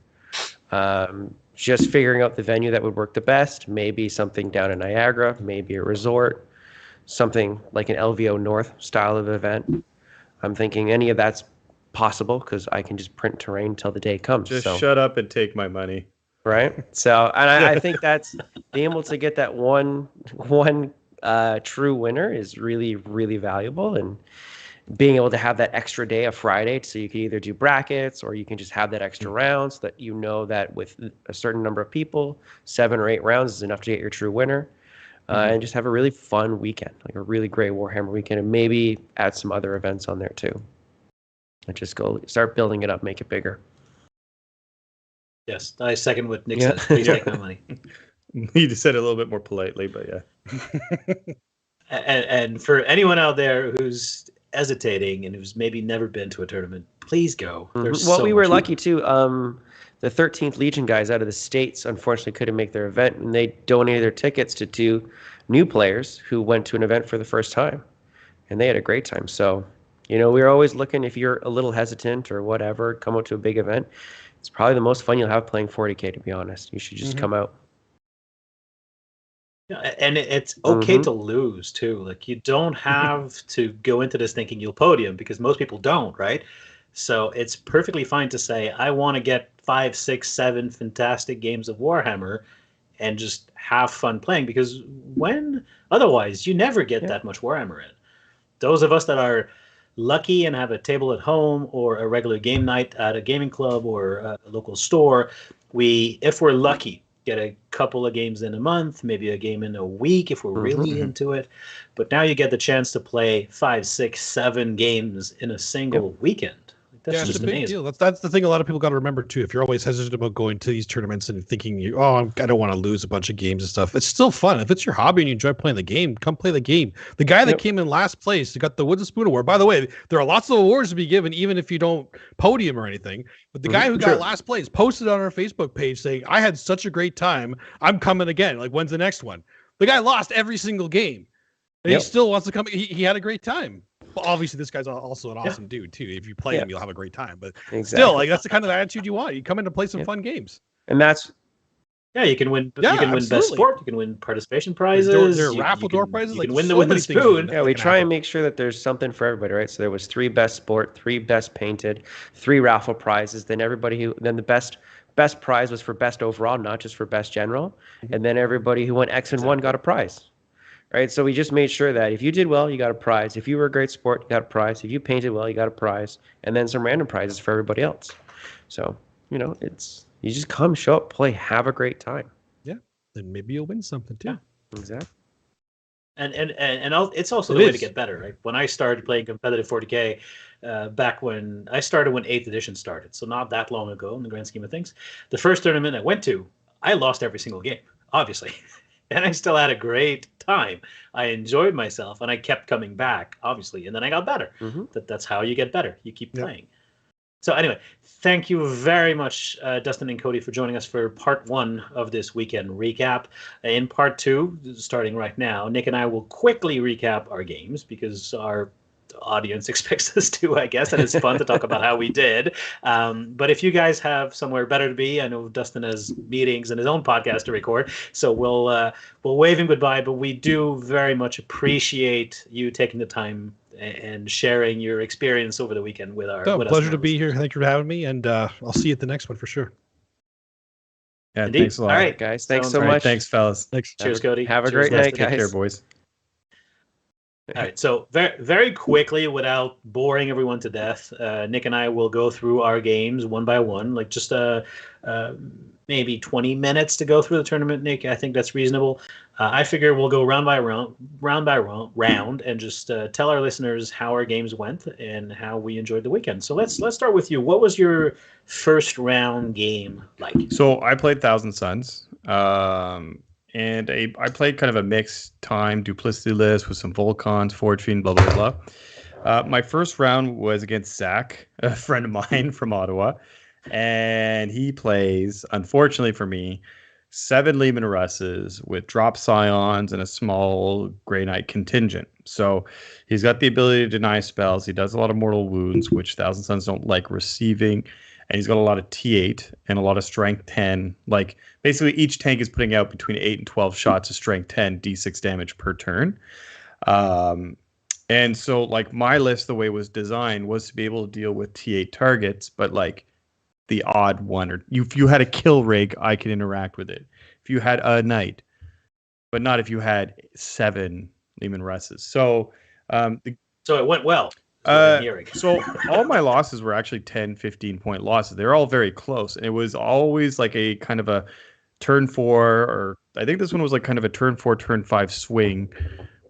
Just figuring out the venue that would work the best, maybe something down in Niagara, maybe a resort, something like an LVO North style of event. I'm thinking any of that's possible because I can just print terrain till the day comes. Just shut up and take my money. Right. So, and I think that's being able to get that one true winner is really, really valuable, and being able to have that extra day of Friday, so you can either do brackets or you can just have that extra round, so that you know that with a certain number of people, 7 or 8 rounds is enough to get your true winner, and just have a really fun weekend, like a really great Warhammer weekend, and maybe add some other events on there too. And just go start building it up, make it bigger. Yes, I second what Nick said. Please take my money. You just said it a little bit more politely, but yeah. And for anyone out there who's hesitating and who's maybe never been to a tournament, please go. Well, we were lucky too. The 13th Legion guys out of the States unfortunately couldn't make their event, and they donated their tickets to 2 new players who went to an event for the first time, and they had a great time. So, you know, we're always looking, if you're a little hesitant or whatever, come out to a big event. It's probably the most fun you'll have playing 40K, to be honest. You should just come out. Yeah, and it's okay Mhm. to lose too. Like you don't have to go into this thinking you'll podium because most people don't, right? So it's perfectly fine to say I want to get 5, 6, 7 fantastic games of Warhammer and just have fun playing because when otherwise you never get Yeah. that much Warhammer in. Those of us that are lucky and have a table at home or a regular game night at a gaming club or a local store, we, if we're lucky, get a couple of games in a month, maybe a game in a week if we're Mhm. really into it. But now you get the chance to play 5, 6, 7 games in a Yep. single weekend. That's Yeah, it's a just big amazing. deal. That's the thing a lot of people got to remember too. If you're always hesitant about going to these tournaments and thinking I don't want to lose a bunch of games and stuff, it's still fun. If it's your hobby and you enjoy playing the game, come play the game. The guy that Yep. came in last place, who got the Wooden Spoon Award. By the way, there are lots of awards to be given, even if you don't podium or anything. But the guy who got Sure. last place posted on our Facebook page saying, "I had such a great time. I'm coming again. Like, when's the next one?" The guy lost every single game, and he Yep. still wants to come. He had a great time. Well, obviously, this guy's also an Yeah. awesome dude too. If you play Yeah. him, you'll have a great time. But Exactly. still, like that's the kind of attitude you want. You come in to play some Yeah. fun games. And that's Yeah, you can win. Yeah, You can win best absolutely. sport. You can win participation There prizes. are you, raffle you door can, prizes. You Like can win so the wooden many things you spoon. can- yeah, we can try happen. and make sure that there's something for everybody, right? So there was 3 best sport, 3 best painted, 3 raffle prizes. Then the best prize was for best overall, not just for best general. And then everybody who won X and 1 got a prize. Right? So we just made sure that if you did well, you got a prize. If you were a great sport, you got a prize. If you painted well, you got a prize. And then some random prizes for everybody else. So, it's you just come, show up, play, have a great time. Yeah, then maybe you'll win something too. Yeah. Exactly. And it's also It the way to is. get better, right? When I started playing competitive 40K, back when I started when 8th edition started, so not that long ago in the grand scheme of things, the first tournament I went to, I lost every single game, obviously, and I still had a great time. I enjoyed myself, and I kept coming back, obviously, and then I got better. Mm-hmm. That's how you get better. You keep Yep. playing. So anyway, thank you very much, Dustin and Cody, for joining us for part 1 of this weekend recap. In part 2, starting right now, Nick and I will quickly recap our games because our audience expects us to, I guess, and it's fun to talk about how we did. But if you guys have somewhere better to be, I know Dustin has meetings and his own podcast to record, so we'll wave him goodbye. But we do very much appreciate you taking the time and sharing your experience over the weekend with our. So, with us pleasure and to our be here. listeners. Thank you for having me, and I'll see you at the next one for sure. Yeah, Indeed. thanks a lot. All right, Guys, thanks Sounds so All great. right, much. thanks, fellas. Thanks. Cheers, Cody. Have a Cheers, great night, Dustin. Take care, guys. boys. All right, so very, very quickly, without boring everyone to death, Nick and I will go through our games one by one, like just maybe 20 minutes to go through the tournament, Nick. I think that's reasonable. I figure we'll go round by round, and just tell our listeners how our games went and how we enjoyed the weekend. So let's start with you. What was your first round game like? So I played Thousand Suns, and I played kind of a mixed time duplicity list with some Volcons, Forge Fiend, blah blah blah. My first round was against Zach, a friend of mine from Ottawa, and he plays, unfortunately for me, 7 Lehman Russes with drop Scions and a small Grey Knight contingent. So he's got the ability to deny spells. He does a lot of mortal wounds, which Thousand Suns don't like receiving. And he's got a lot of T8 and a lot of Strength 10. Like, basically, each tank is putting out between 8 and 12 shots of Strength 10, D6 damage per turn. And so, like, my list, the way it was designed, was to be able to deal with T8 targets, but, like, the odd one. Or if you had a kill rig, I could interact with it. If you had a knight, but not if you had 7 Lehman Russes. So, So it went well. is what I'm hearing. So all my losses were actually 10, 15-point losses. They're all very close. And it was always like a kind of a turn 4, or I think this one was like kind of a turn 4, turn 5 swing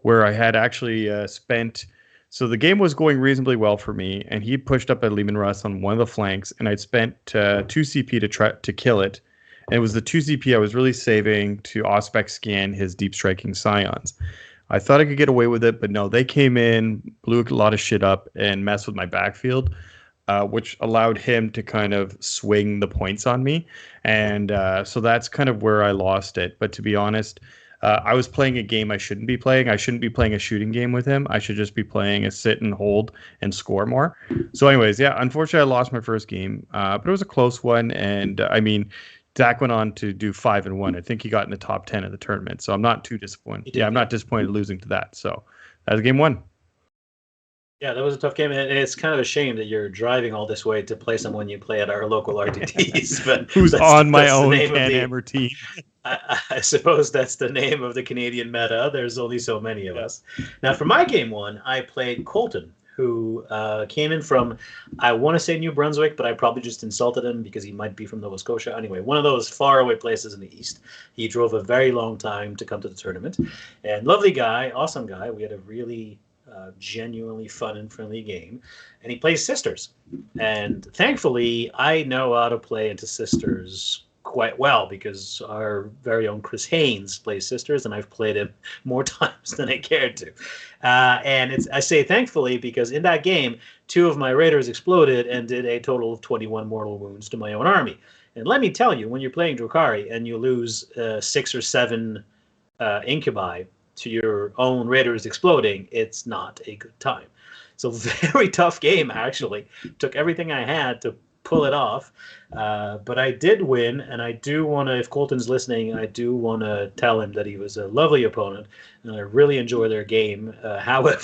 where I had actually spent. So the game was going reasonably well for me, and he pushed up a Lehman Russ on one of the flanks, and I'd spent 2 CP to try to kill it. And it was the 2 CP I was really saving to Auspex scan his deep striking Scions. I thought I could get away with it, but no, they came in, blew a lot of shit up, and messed with my backfield, which allowed him to kind of swing the points on me. And so that's kind of where I lost it. But to be honest, I was playing a game I shouldn't be playing. I shouldn't be playing a shooting game with him. I should just be playing a sit and hold and score more. So anyways, yeah, unfortunately, I lost my first game, but it was a close one. And I mean, Dak went on to do 5-1. I think he got in the top 10 of the tournament. So I'm not too disappointed. Yeah, I'm not disappointed losing to that. So that was game 1. Yeah, that was a tough game, and it's kind of a shame that you're driving all this way to play someone you play at our local RTTs. But who's on my own CanHammer team. I suppose that's the name of the Canadian meta. There's only so many of us. Now, for my game 1, I played Colton, who came in from, I want to say New Brunswick, but I probably just insulted him because he might be from Nova Scotia. Anyway, one of those faraway places in the east. He drove a very long time to come to the tournament. And lovely guy, awesome guy. We had a really genuinely fun and friendly game. And he plays Sisters. And thankfully, I know how to play into Sisters quite well because our very own Chris Haynes plays Sisters, and I've played him more times than I cared to. And I say thankfully because in that game, 2 of my raiders exploded and did a total of 21 mortal wounds to my own army. And let me tell you, when you're playing Drukhari and you lose 6 or 7 incubi to your own raiders exploding, it's not a good time. So very tough game, actually. Took everything I had to pull it off. But I did win, and I do want to, if Colton's listening, I do want to tell him that he was a lovely opponent, and I really enjoy their game. However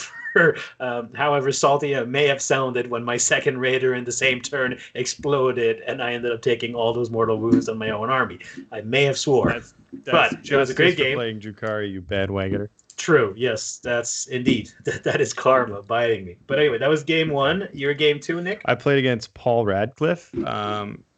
salty I may have sounded when my second raider in the same turn exploded, and I ended up taking all those mortal wounds on my own army. I may have swore, but it was a great game. Playing Drukhari, you bandwagoner. True. Yes, that's indeed. That is karma biting me. But anyway, that was game 1. Your game 2, Nick? I played against Paul Radcliffe.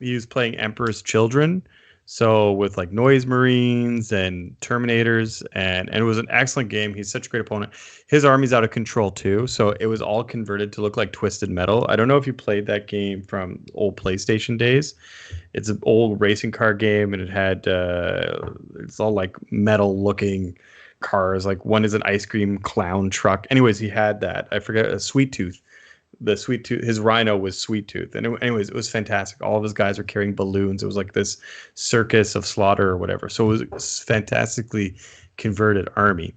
He was playing Emperor's Children. So with like Noise Marines and Terminators, and it was an excellent game. He's such a great opponent. His army's out of control too. So it was all converted to look like Twisted Metal. I don't know if you played that game from old PlayStation days. It's an old racing car game, and it had it's all like metal looking cars. Like one is an ice cream clown truck. Anyways, he had that. I forget, a Sweet Tooth. The Sweet Tooth, his rhino was Sweet Tooth. And anyways, it was fantastic. All of his guys were carrying balloons. It was like this circus of slaughter or whatever. So it was fantastically converted army.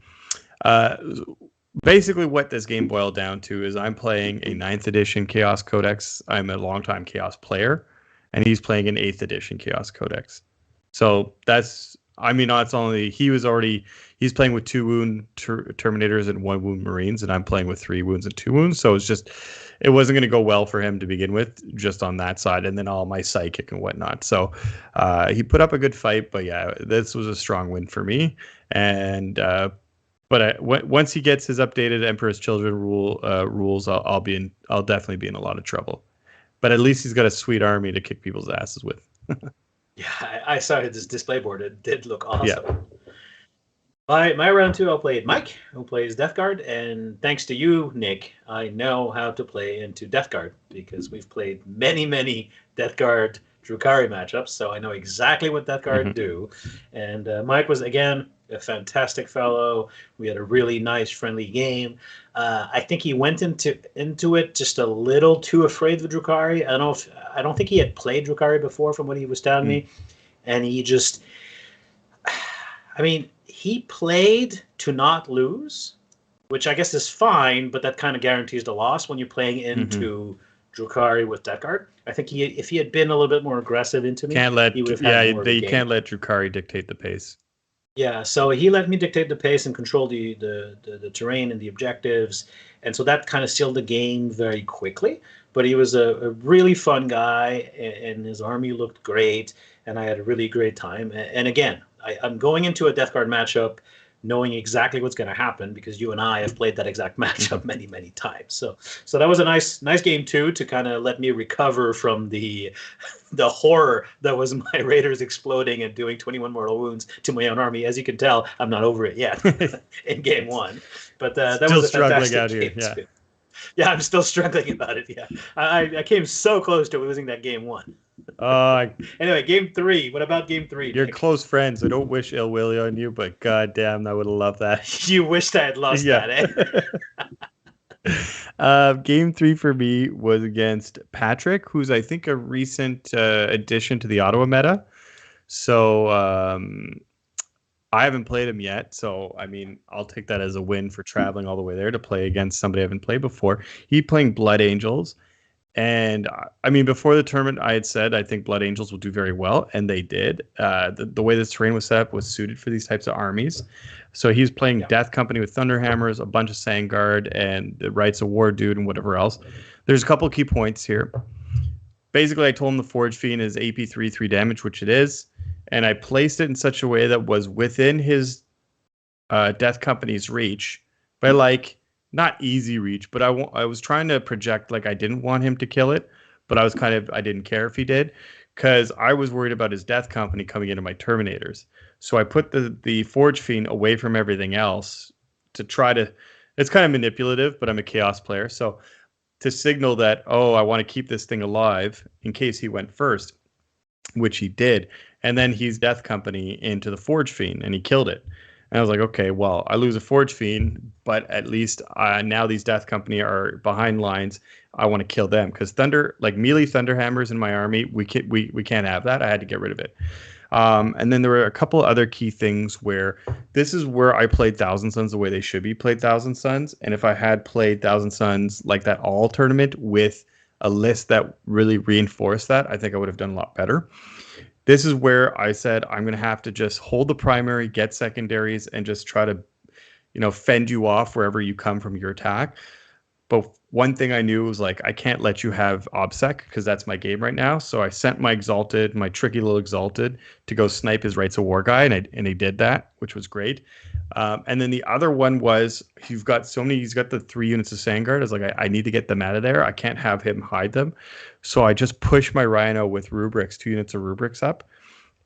Basically what this game boiled down to is I'm playing a 9th edition Chaos Codex. I'm a longtime Chaos player, and he's playing an 8th edition Chaos Codex. So that's, I mean, it's only, he's playing with 2 wound Terminators and 1 wound Marines, and I'm playing with 3 wounds and 2 wounds. So it wasn't going to go well for him to begin with, just on that side, and then all my psychic and whatnot. So he put up a good fight, but yeah, this was a strong win for me. And once he gets his updated Emperor's Children rules, I'll definitely be in a lot of trouble. But at least he's got a sweet army to kick people's asses with. Yeah, I saw his display board. It did look awesome. Yeah. My round 2, I played Mike, who plays Death Guard, and thanks to you, Nick, I know how to play into Death Guard16 we've played many, many Death Guard Drukhari matchups, so I know exactly what Death Guard do. And Mike was, again, a fantastic fellow. We had a really nice, friendly game. I think he went into it just a little too afraid of Drukhari. I don't think he had played Drukhari before, from what he was telling me, and he just, I mean, he played to not lose, which I guess is fine, but that kind of guarantees the loss when you're playing into Drukhari with Death Guard. I think if he had been a little bit more aggressive into me, he would have had more of a game. Can't let Drukhari dictate the pace. Yeah, so he let me dictate the pace and control the terrain and the objectives, and so that kind of sealed the game very quickly. But he was a really fun guy, and his army looked great, and I had a really great time. And again, I'm going into a Death Guard matchup knowing exactly what's going to happen because you and I have played that exact matchup many, many times. So that was a nice game too, to kind of let me recover from the horror that was my raiders exploding and doing 21 mortal wounds to my own army. As you can tell, I'm not over it yet in game 1. But that was a fantastic game too. Yeah, I'm still struggling about it. Yeah, I came so close to losing that game 1. Anyway, game 3. What about game 3? You're close friends. I don't wish ill will on you, but goddamn, I would have loved that. You wished I had lost that, eh? Game 3 for me was against Patrick, who's I think a recent addition to the Ottawa meta. So I haven't played him yet, so I mean, I'll take that as a win for traveling all the way there to play against somebody I haven't played before. He playing Blood Angels, And I mean, before the tournament, I had said I think Blood Angels will do very well, and they did. The way this terrain was set up was suited for these types of armies. So he's playing Death Company with Thunderhammers, a bunch of Sandguard, and the Rights of War dude, and whatever else. There's a couple of key points here. Basically, I told him the Forge Fiend is AP3, 3 damage, which it is, and I placed it in such a way that was within his Death Company's reach, by like not easy reach, but I was trying to project like I didn't want him to kill it, but I didn't care if he did, because I was worried about his Death Company coming into my Terminators. So I put the Forge Fiend away from everything else to try to. It's kind of manipulative, but I'm a Chaos player, so to signal that, oh, I want to keep this thing alive in case he went first, which he did, and then he's Death Company into the Forge Fiend, and he killed it. And I was like, okay, well, I lose a Forge Fiend, but at least now these Death Company are behind lines. I want to kill them because melee Thunderhammers in my army, we can't have that. I had to get rid of it. And then there were a couple other key things where this is where I played Thousand Suns the way they should be played Thousand Suns. And if I had played Thousand Suns like that all tournament with a list that really reinforced that, I think I would have done a lot better. This is where I said I'm going to have to just hold the primary, get secondaries, and just try to, fend you off wherever you come from your attack. But one thing I knew was like I can't let you have OBSEC because that's my game right now. So I sent my tricky little Exalted, to go snipe his Rights of War guy, and he did that, which was great. And then the other one was he's got the 3 units of Sandguard. I was like, I need to get them out of there. I can't have him hide them. So I just pushed my Rhino with Rubrics, 2 units of Rubrics up,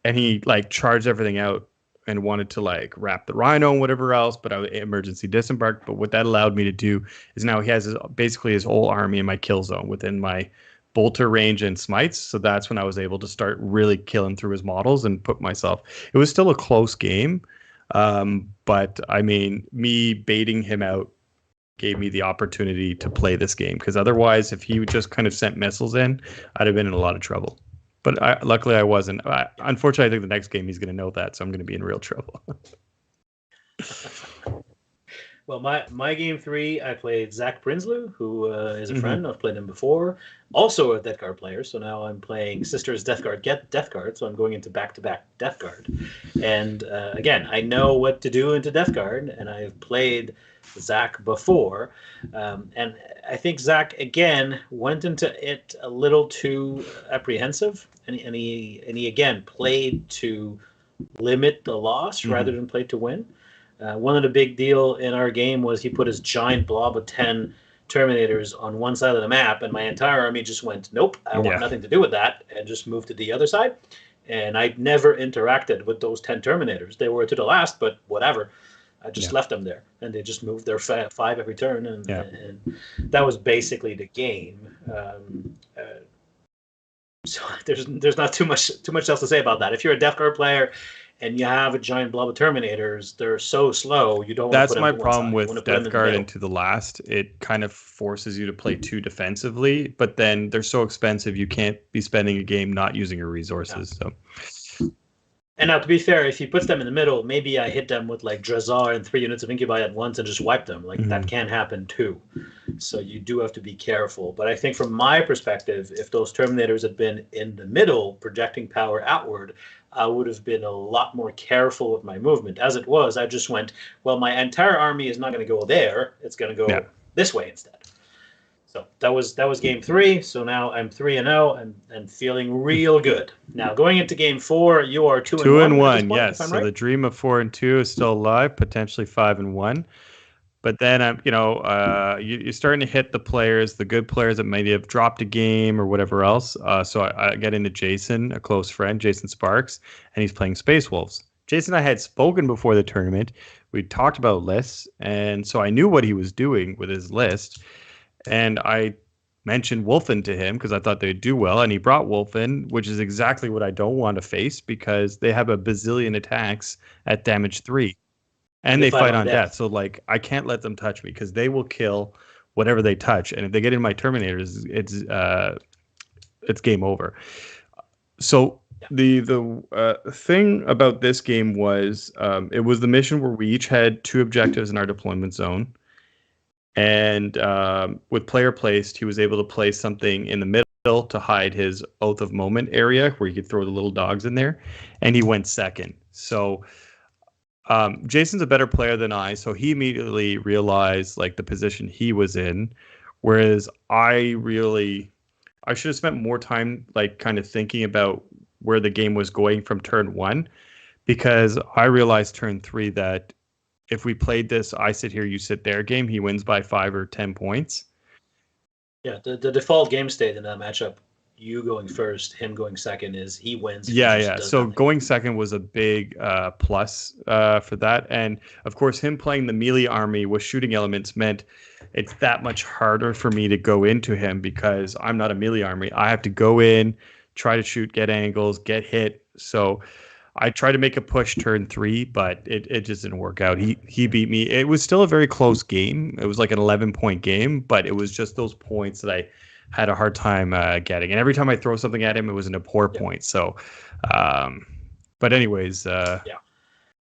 and he like charged everything out and wanted to like wrap the Rhino and whatever else, but I emergency disembarked. But what that allowed me to do is now he has basically his whole army in my kill zone within my bolter range and smites. So that's when I was able to start really killing through his models and put myself. It was still a close game, but I mean, me baiting him out gave me the opportunity to play this game, because otherwise, if he just kind of sent missiles in, I'd have been in a lot of trouble. But luckily, I wasn't. Unfortunately, I think the next game he's going to know that, so I'm going to be in real trouble. Well, my game 3, I played Zach Prinsloo, who is a friend. I've played him before. Also a Death Guard player, so now I'm playing Sisters Death Guard, Death Guard, so I'm going into back-to-back Death Guard. And again, I know what to do into Death Guard, and I've played Zach before. And I think Zach, again, went into it a little too apprehensive, and he again played to limit the loss rather than play to win. One of the big deal in our game was he put his giant blob of 10 Terminators on one side of the map, and my entire army just went, nope, I want nothing to do with that, and just moved to the other side. And I never interacted with those 10 Terminators. They were to the last, but whatever. I just left them there, and they just moved their 5 every turn, and that was basically the game. So there's not too much else to say about that. If you're a Death Guard player and you have a giant blob of Terminators, they're so slow. You don't. That's my problem with Death Guard into the last. It kind of forces you to play too defensively, but then they're so expensive you can't be spending a game not using your resources. So. And now, to be fair, if he puts them in the middle, maybe I hit them with like Drazar and 3 units of Incubi at once and just wipe them. Like that can happen too. So you do have to be careful. But I think from my perspective, if those Terminators had been in the middle, projecting power outward, I would have been a lot more careful with my movement. As it was, I just went, well, my entire army is not going to go there. It's going to go this way instead. So that was game 3. So now I'm 3-0 and feeling real good. Now going into game 4, you are 2-1. 2-1, yes. So right? The dream of 4-2 is still alive, potentially 5-1. But then you're starting to hit the good players that maybe have dropped a game or whatever else. So I get into Jason, a close friend, Jason Sparks, and he's playing Space Wolves. Jason and I had spoken before the tournament. We talked about lists, and so I knew what he was doing with his list. And I mentioned Wolfen to him because I thought they'd do well, and he brought Wolfen, which is exactly what I don't want to face because they have a bazillion attacks at damage 3, and they fight on death. So like I can't let them touch me because they will kill whatever they touch, and if they get in my Terminators, it's game over. So the thing about this game was it was the mission where we each had 2 objectives in our deployment zone. And with player placed, he was able to place something in the middle to hide his Oath of Moment area where you could throw the little dogs in there. And he went second. So Jason's a better player than I. So he immediately realized like the position he was in. Whereas I should have spent more time like kind of thinking about where the game was going from turn 1, because I realized turn 3 that if we played this I sit here, you sit there game, he wins by 5 or 10 points. Yeah, the default game state in that matchup, you going first, him going second, is he wins. Yeah. So nothing. Going second was a big plus for that. And of course, him playing the melee army with shooting elements meant it's that much harder for me to go into him because I'm not a melee army. I have to go in, try to shoot, get angles, get hit. So I tried to make a push turn 3, but it just didn't work out. He beat me. It was still a very close game. It was like an 11-point game, but it was just those points that I had a hard time getting. And every time I throw something at him, it was in a poor point. So, but anyways. Yeah.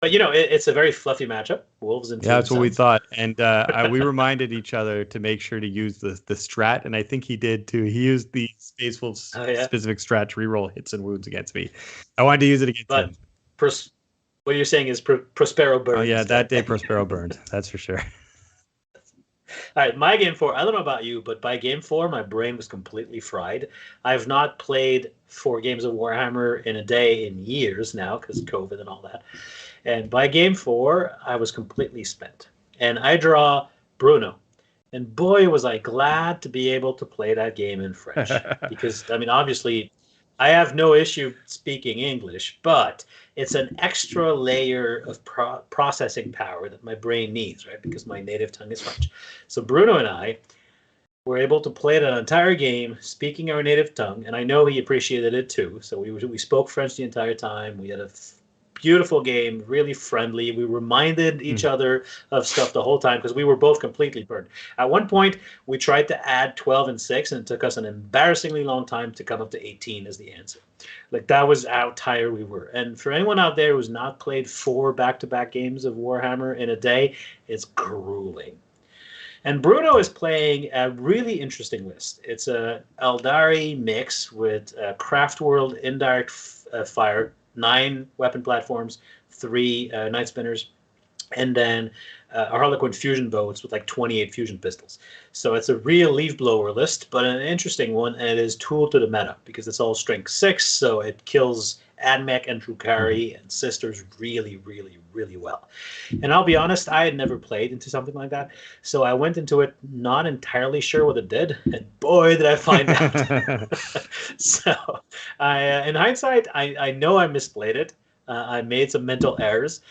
But, it's a very fluffy matchup. Wolves and yeah, that's what we thought. And we reminded each other to make sure to use the strat. And I think he did, too. He used the Space Wolves specific strat to reroll hits and wounds against me. I wanted to use it against him. What you're saying is Prospero burned. Oh, yeah, that day Prospero burned. That's for sure. All right, my game 4, I don't know about you, but by game 4, my brain was completely fried. I've not played 4 games of Warhammer in a day in years now because of COVID and all that. And by game 4, I was completely spent. And I draw Bruno. And boy, was I glad to be able to play that game in French. Because, obviously, I have no issue speaking English, but it's an extra layer of processing power that my brain needs, right? Because my native tongue is French. So Bruno and I were able to play that entire game speaking our native tongue, and I know he appreciated it too. So we spoke French the entire time. We had a beautiful game, really friendly. We reminded each other of stuff the whole time because we were both completely burned. At one point, we tried to add 12 and 6, and it took us an embarrassingly long time to come up to 18 as the answer. Like, that was how tired we were. And for anyone out there who's not played 4 back-to-back games of Warhammer in a day, it's grueling. And Bruno is playing a really interesting list. It's a Eldari mix with Craft World Indirect Fire, 9 weapon platforms, 3 Night Spinners, and then a Harlequin fusion boats with like 28 fusion pistols. So it's a real leaf blower list, but an interesting one, and it is tool to the meta because it's all strength 6, so it kills Admech and Drukhari and Sisters really, really, really well. And I'll be honest, I had never played into something like that, so I went into it not entirely sure what it did, and boy, did I find out. So in hindsight, I know I misplayed it. I made some mental errors,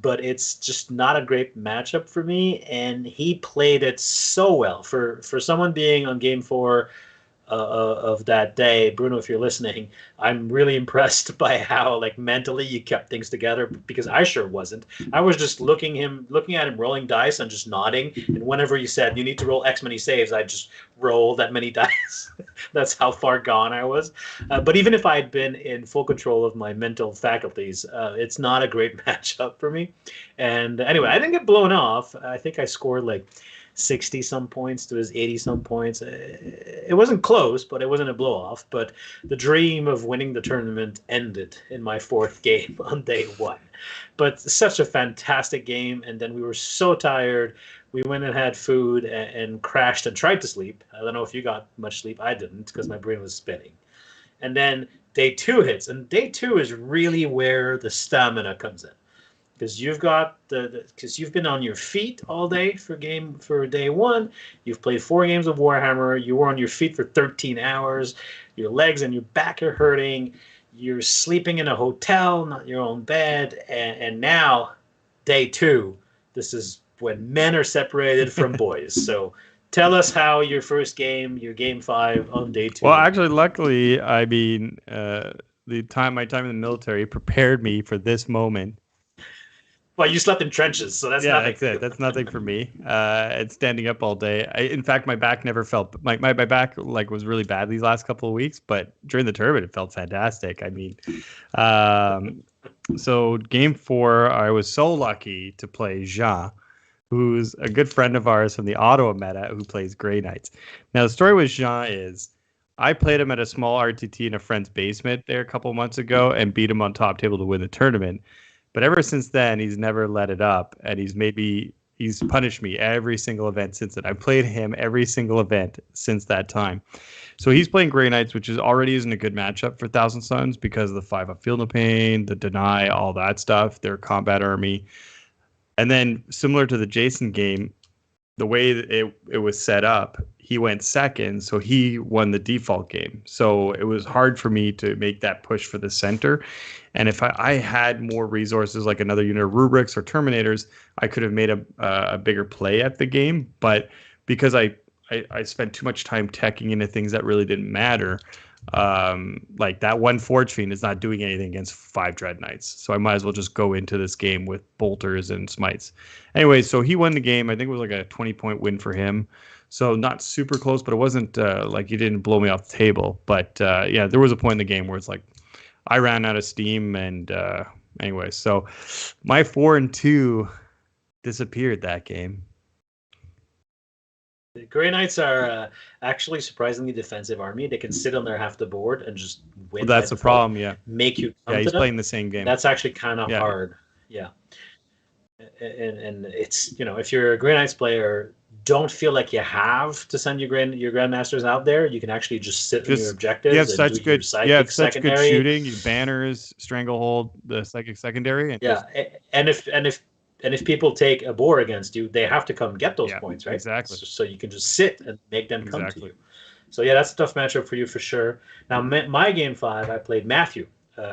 but it's just not a great matchup for me, and he played it so well. For someone being on game 4 of that day, Bruno, if you're listening, I'm really impressed by how like mentally you kept things together, because I sure wasn't. I was just looking at him rolling dice and just nodding, and whenever you said you need to roll X many saves, I just rolled that many dice. That's how far gone I was. But even if I had been in full control of my mental faculties, it's not a great matchup for me. And anyway, I didn't get blown off. I think I scored like 60 some points to his 80 some points. It wasn't close, but it wasn't a blow off. But the dream of winning the tournament ended in my 4th game on day 1. But such a fantastic game, and then we were so tired. We went and had food and crashed and tried to sleep. I don't know if you got much sleep. I didn't, because my brain was spinning. And then day 2 hits, and day 2 is really where the stamina comes in. Because you've got because you've been on your feet all day for day 1. You've played 4 games of Warhammer. You were on your feet for 13 hours. Your legs and your back are hurting. You're sleeping in a hotel, not your own bed. And now, day 2, this is when men are separated from boys. So tell us how your first game, your game 5 on day 2. Well, actually, luckily, my time in the military prepared me for this moment. Well, you slept in trenches, so that's nothing. That's it. That's nothing for me. It's standing up all day. In fact, my back never felt my back like was really bad these last couple of weeks, but during the tournament, it felt fantastic. I mean, so game 4, I was so lucky to play Jean, who's a good friend of ours from the Ottawa meta who plays Grey Knights. Now, the story with Jean is I played him at a small RTT in a friend's basement there a couple months ago and beat him on top table to win the tournament. But ever since then, he's never let it up, and he's punished me every single event since then. I played him every single event since that time. So he's playing Grey Knights, which already isn't a good matchup for Thousand Suns because of the 5-up Field of Pain, the deny, all that stuff, their combat army. And then similar to the Jason game, the way that it was set up, he went second, so he won the default game. So it was hard for me to make that push for the center. And if I had more resources, like another unit of rubrics or terminators, I could have made a bigger play at the game. But because I spent too much time teching into things that really didn't matter, like that one Forge Fiend is not doing anything against 5 Dread Knights. So I might as well just go into this game with bolters and smites. Anyway, so he won the game. I think it was like a 20-point win for him. So not super close, but it wasn't like he didn't blow me off the table. But yeah, there was a point in the game where it's like I ran out of steam. And anyway, so my 4-2 disappeared that game. The Grey Knights are actually surprisingly defensive army. They can sit on their half the board and just win. Well, that's the problem, yeah. Make you come Yeah, he's to them. playing the same game. That's actually kind of hard. Yeah. And it's, you know, if you're a Grey Knights player, don't feel like you have to send your grandmasters out there. You can actually just sit in your objectives. You have and such do good, your psychic you have such secondary. good shooting. You banners, stranglehold, the psychic secondary, and yeah. And if people take a boar against you, they have to come get those points, right? Exactly. So you can just sit and make them come to you. So yeah, that's a tough matchup for you for sure. Now my game 5, I played Matthew,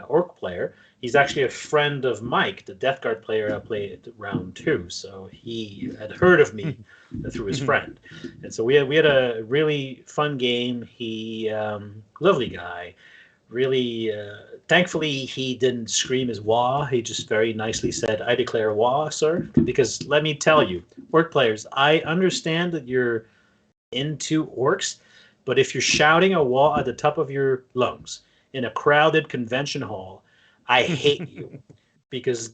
Orc player. He's actually a friend of Mike, the Death Guard player I played round 2. So he had heard of me through his friend, and so we had a really fun game. He lovely guy. Really, thankfully, he didn't scream his wah. He just very nicely said, "I declare wah, sir." Because let me tell you, orc players, I understand that you're into orcs, but if you're shouting a wah at the top of your lungs in a crowded convention hall, I hate you. Because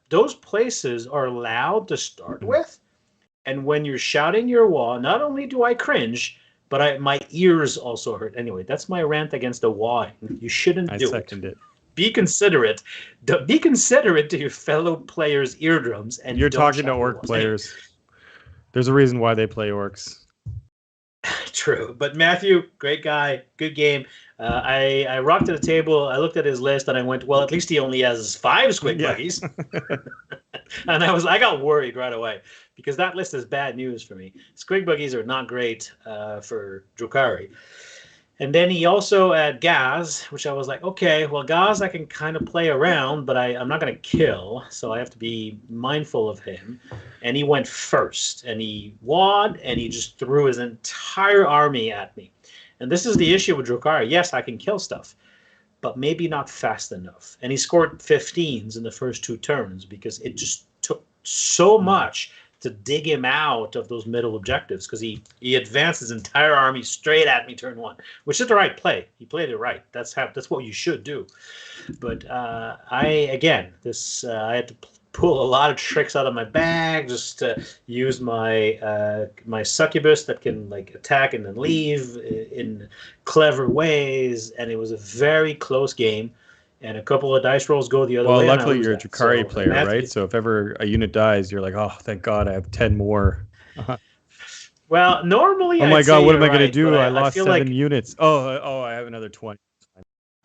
those places are loud to start with. And when you're shouting your wah, not only do I cringe, but my ears also hurt. Anyway, that's my rant against the wah. You shouldn't do it. I second it. Be considerate. Be considerate to your fellow players' eardrums. And you're talking to orc players. There's a reason why they play orcs. True. But Matthew, great guy. Good game. I rocked to the table. I looked at his list and I went, well, at least he only has 5 squig buggies. And I got worried right away because that list is bad news for me. Squig buggies are not great for Drukhari. And then he also had Gaz, which I was like, okay, well, Gaz I can kind of play around, but I'm not going to kill, so I have to be mindful of him. And he went first, and he won, and he just threw his entire army at me. And this is the issue with Drukhari. Yes, I can kill stuff, but maybe not fast enough. And he scored 15s in the first 2 turns because it just took so much to dig him out of those middle objectives because he advanced his entire army straight at me turn 1, which is the right play. He played it right. That's what you should do. But I had to pull a lot of tricks out of my bag just to use my my succubus that can like attack and then leave in clever ways, and it was a very close game. And a couple of dice rolls go the other way. Well, luckily you're a Drukhari player, right? So if ever a unit dies, you're like, oh, thank God I have 10 more. Well, normally oh my God, what am I going to do? I lost 7 units. Oh, I have another 20.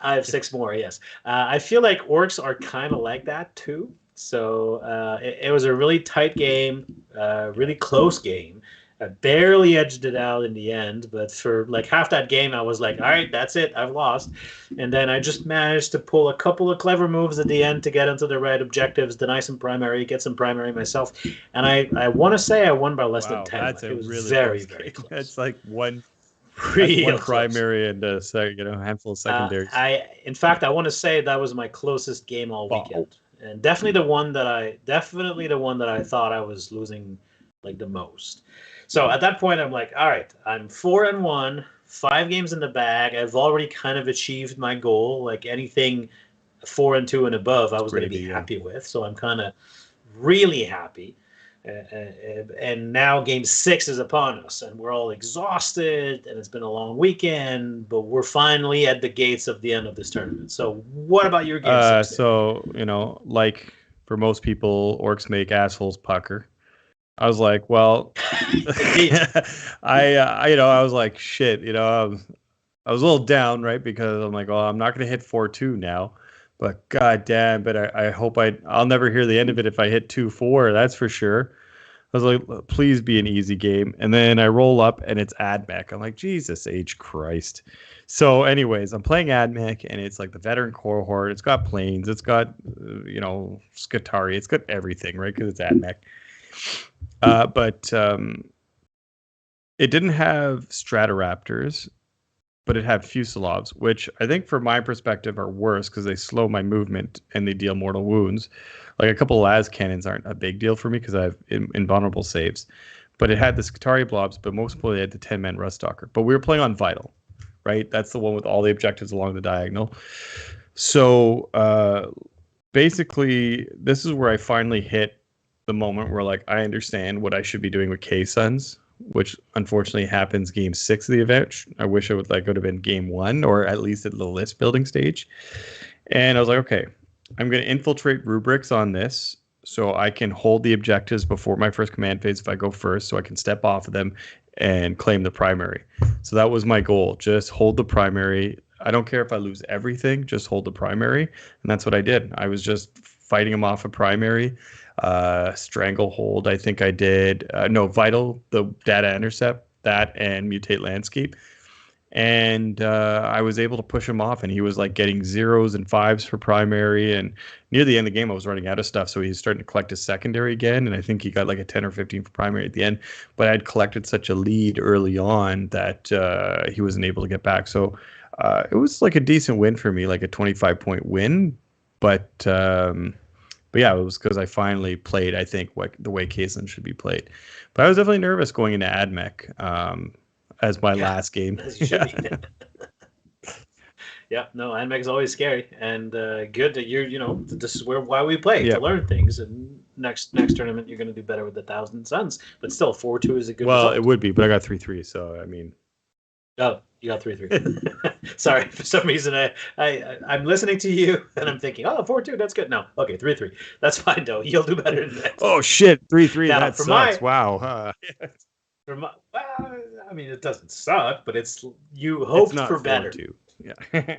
I have 6 more, yes. I feel like orcs are kind of like that too. So it was a really tight game, really close game. I barely edged it out in the end, but for like half that game, I was like, all right, that's it. I've lost. And then I just managed to pull a couple of clever moves at the end to get into the right objectives, deny some primary, get some primary myself. And I want to say I won by less than 10. That's it was really very, very close. It's like one Real primary and a handful of secondaries. In fact, I want to say that was my closest game all weekend. And definitely the one that I thought I was losing like the most. So at that point, I'm like, all right, I'm 4-1, 5 games in the bag. I've already kind of achieved my goal. Like anything 4-2 and above, I was going to be happy with. So I'm kind of really happy. And now game 6 is upon us, and we're all exhausted, and it's been a long weekend, but we're finally at the gates of the end of this tournament. So what about your game 6? So, like for most people, orcs make assholes pucker. I was like, well, I was like, shit, I was a little down, right? Because I'm like, well, I'm not going to hit 4-2 now. But god damn, but I hope I'll never hear the end of it if I hit 2-4, that's for sure. I was like, please be an easy game. And then I roll up and it's AdMech. I'm like, Jesus H. Christ. So anyways, I'm playing AdMech and it's like the veteran cohort. It's got planes. It's got, Scutari. It's got everything, right? Because it's AdMech. But it didn't have Stratoraptors, but it had Fusilovs, which I think from my perspective are worse because they slow my movement and they deal mortal wounds. Like a couple of las cannons aren't a big deal for me because I have invulnerable saves. But it had the Skitari blobs, but most importantly, it had the 10-man Ruststalker. But we were playing on Vital, right? That's the one with all the objectives along the diagonal. So basically, this is where I finally hit the moment where like I understand what I should be doing with K-Suns, which unfortunately happens game 6 of the event. I wish it would have been game 1 or at least at the list building stage. And I was like, okay, I'm going to infiltrate rubrics on this so I can hold the objectives before my first command phase if I go first, so I can step off of them and claim the primary. So that was my goal. Just hold the primary. I don't care if I lose everything, just hold the primary. And that's what I did. I was just fighting him off a primary. Stranglehold, I think I did. No, Vital, the data intercept, that and Mutate Landscape. And I was able to push him off, and he was like getting 0s and 5s for primary. And near the end of the game, I was running out of stuff, so he's starting to collect his secondary again. And I think he got like a 10 or 15 for primary at the end. But I'd collected such a lead early on that he wasn't able to get back. So it was like a decent win for me, like a 25-point win. But yeah, it was because I finally played, I think, what the way Kaysen should be played. But I was definitely nervous going into AdMech as my last game. As you should be. Yeah, no, AdMech is always scary, and good that this is why we play, to learn things. And next tournament, you're going to do better with the 1,000 Suns. But still, 4-2 is a good result. Well, it would be, but I got 3-3, so I mean. Oh, you got 3-3. Sorry, for some reason I'm listening to you and I'm thinking, 4-2, that's good. No, okay, 3-3. That's fine, though. You'll do better than that. Oh shit, 3-3. Now, that sucks. Wow. Well, I mean, it doesn't suck, but you hoped for better. 4-2. Yeah.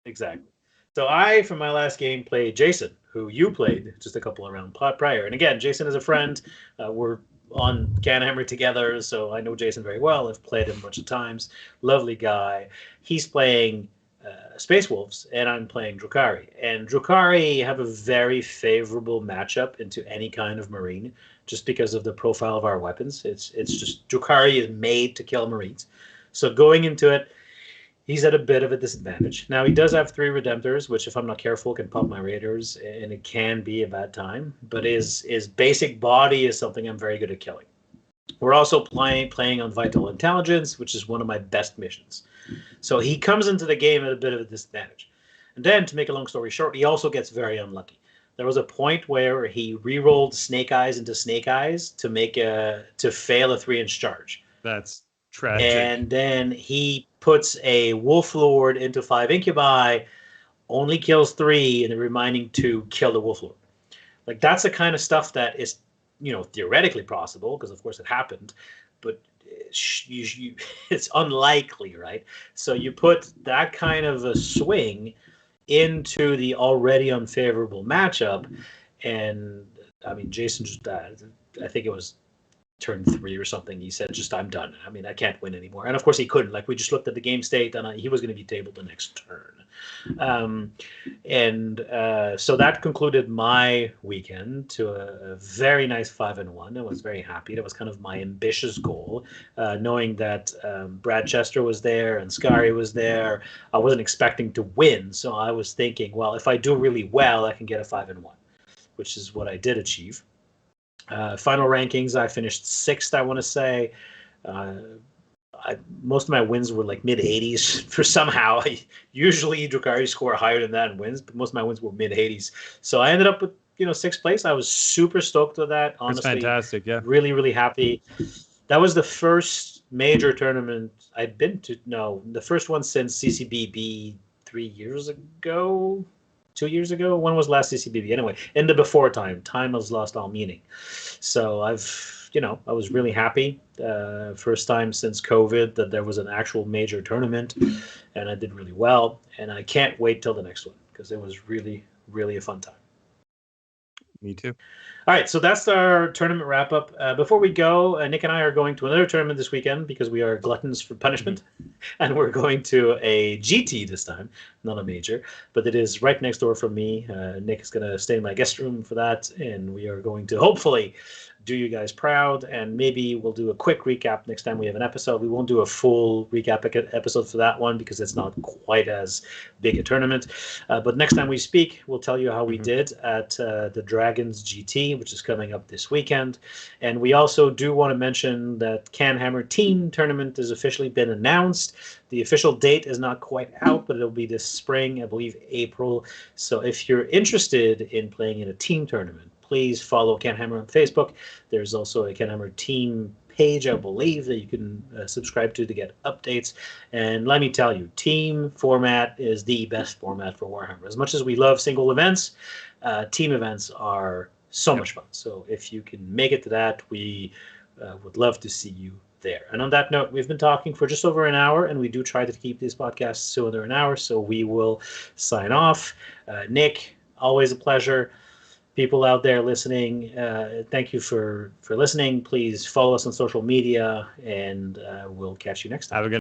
Exactly. So for my last game, played Jason, who you played just a couple of rounds prior. And again, Jason is a friend. We're on CanHammer together, so I know Jason very well. I've played him a bunch of times. Lovely guy. He's playing Space Wolves, and I'm playing Drukhari. And Drukhari have a very favorable matchup into any kind of Marine, just because of the profile of our weapons. It's just Drukhari is made to kill Marines. So going into it, he's at a bit of a disadvantage. Now, he does have 3 Redemptors, which if I'm not careful can pop my Raiders, and it can be a bad time. But his basic body is something I'm very good at killing. We're also playing on Vital Intelligence, which is one of my best missions. So he comes into the game at a bit of a disadvantage. And then, to make a long story short, he also gets very unlucky. There was a point where he re-rolled Snake Eyes into Snake Eyes to fail a 3-inch charge. That's tragic. And then he puts a Wolf Lord into 5 Incubi, only kills 3, and the remaining 2 kill the Wolf Lord. Like, that's the kind of stuff that is, theoretically possible, because of course it happened, but it's unlikely, right? So you put that kind of a swing into the already unfavorable matchup, and I mean, Jason just I think it was turn 3 or something. He said, I'm done. I mean, I can't win anymore. And of course he couldn't. Like, we just looked at the game state, and he was going to be tabled the next turn. So that concluded my weekend to a very nice 5-1. I was very happy. That was kind of my ambitious goal, knowing that Brad Chester was there and Scary was there. I wasn't expecting to win, so I was thinking, well, if I do really well, I can get a 5-1, which is what I did achieve. Final rankings, I finished 6th, I want to say. Most of my wins were like mid-80s for somehow. Usually Drukhari score higher than that in wins, but most of my wins were mid-80s. So I ended up with sixth place. I was super stoked with that. Honestly, It's fantastic. Yeah. really, really happy. That was the first major tournament I'd been to. No, the first one since CCBB 3 years ago, 2 years ago. When was last CCBB? Anyway, in the before time. Time has lost all meaning. So I was really happy. First time since COVID that there was an actual major tournament, and I did really well. And I can't wait till the next one because it was really, really a fun time. Me too. All right, so that's our tournament wrap up. Before we go, Nick and I are going to another tournament this weekend because we are gluttons for punishment, and we're going to a GT this time, not a major, but it is right next door from me. Nick is going to stay in my guest room for that, and we are going to hopefully do you guys proud, and maybe we'll do a quick recap next time we have an episode. We won't do a full recap episode for that one because it's not quite as big a tournament. But next time we speak, we'll tell you how we did at the Dragons GT, which is coming up this weekend. And we also do want to mention that CanHammer Team Tournament has officially been announced. The official date is not quite out, but it'll be this spring, I believe April. So if you're interested in playing in a team tournament, please follow CanHammer on Facebook. There's also a CanHammer team page, I believe, that you can subscribe to get updates. And let me tell you, team format is the best format for Warhammer. As much as we love single events, team events are so much fun. So if you can make it to that, we would love to see you there. And on that note, we've been talking for just over an hour, and we do try to keep these podcasts to under an hour, so we will sign off. Nick, always a pleasure. People out there listening, thank you for listening. Please follow us on social media, and we'll catch you next time. Have a good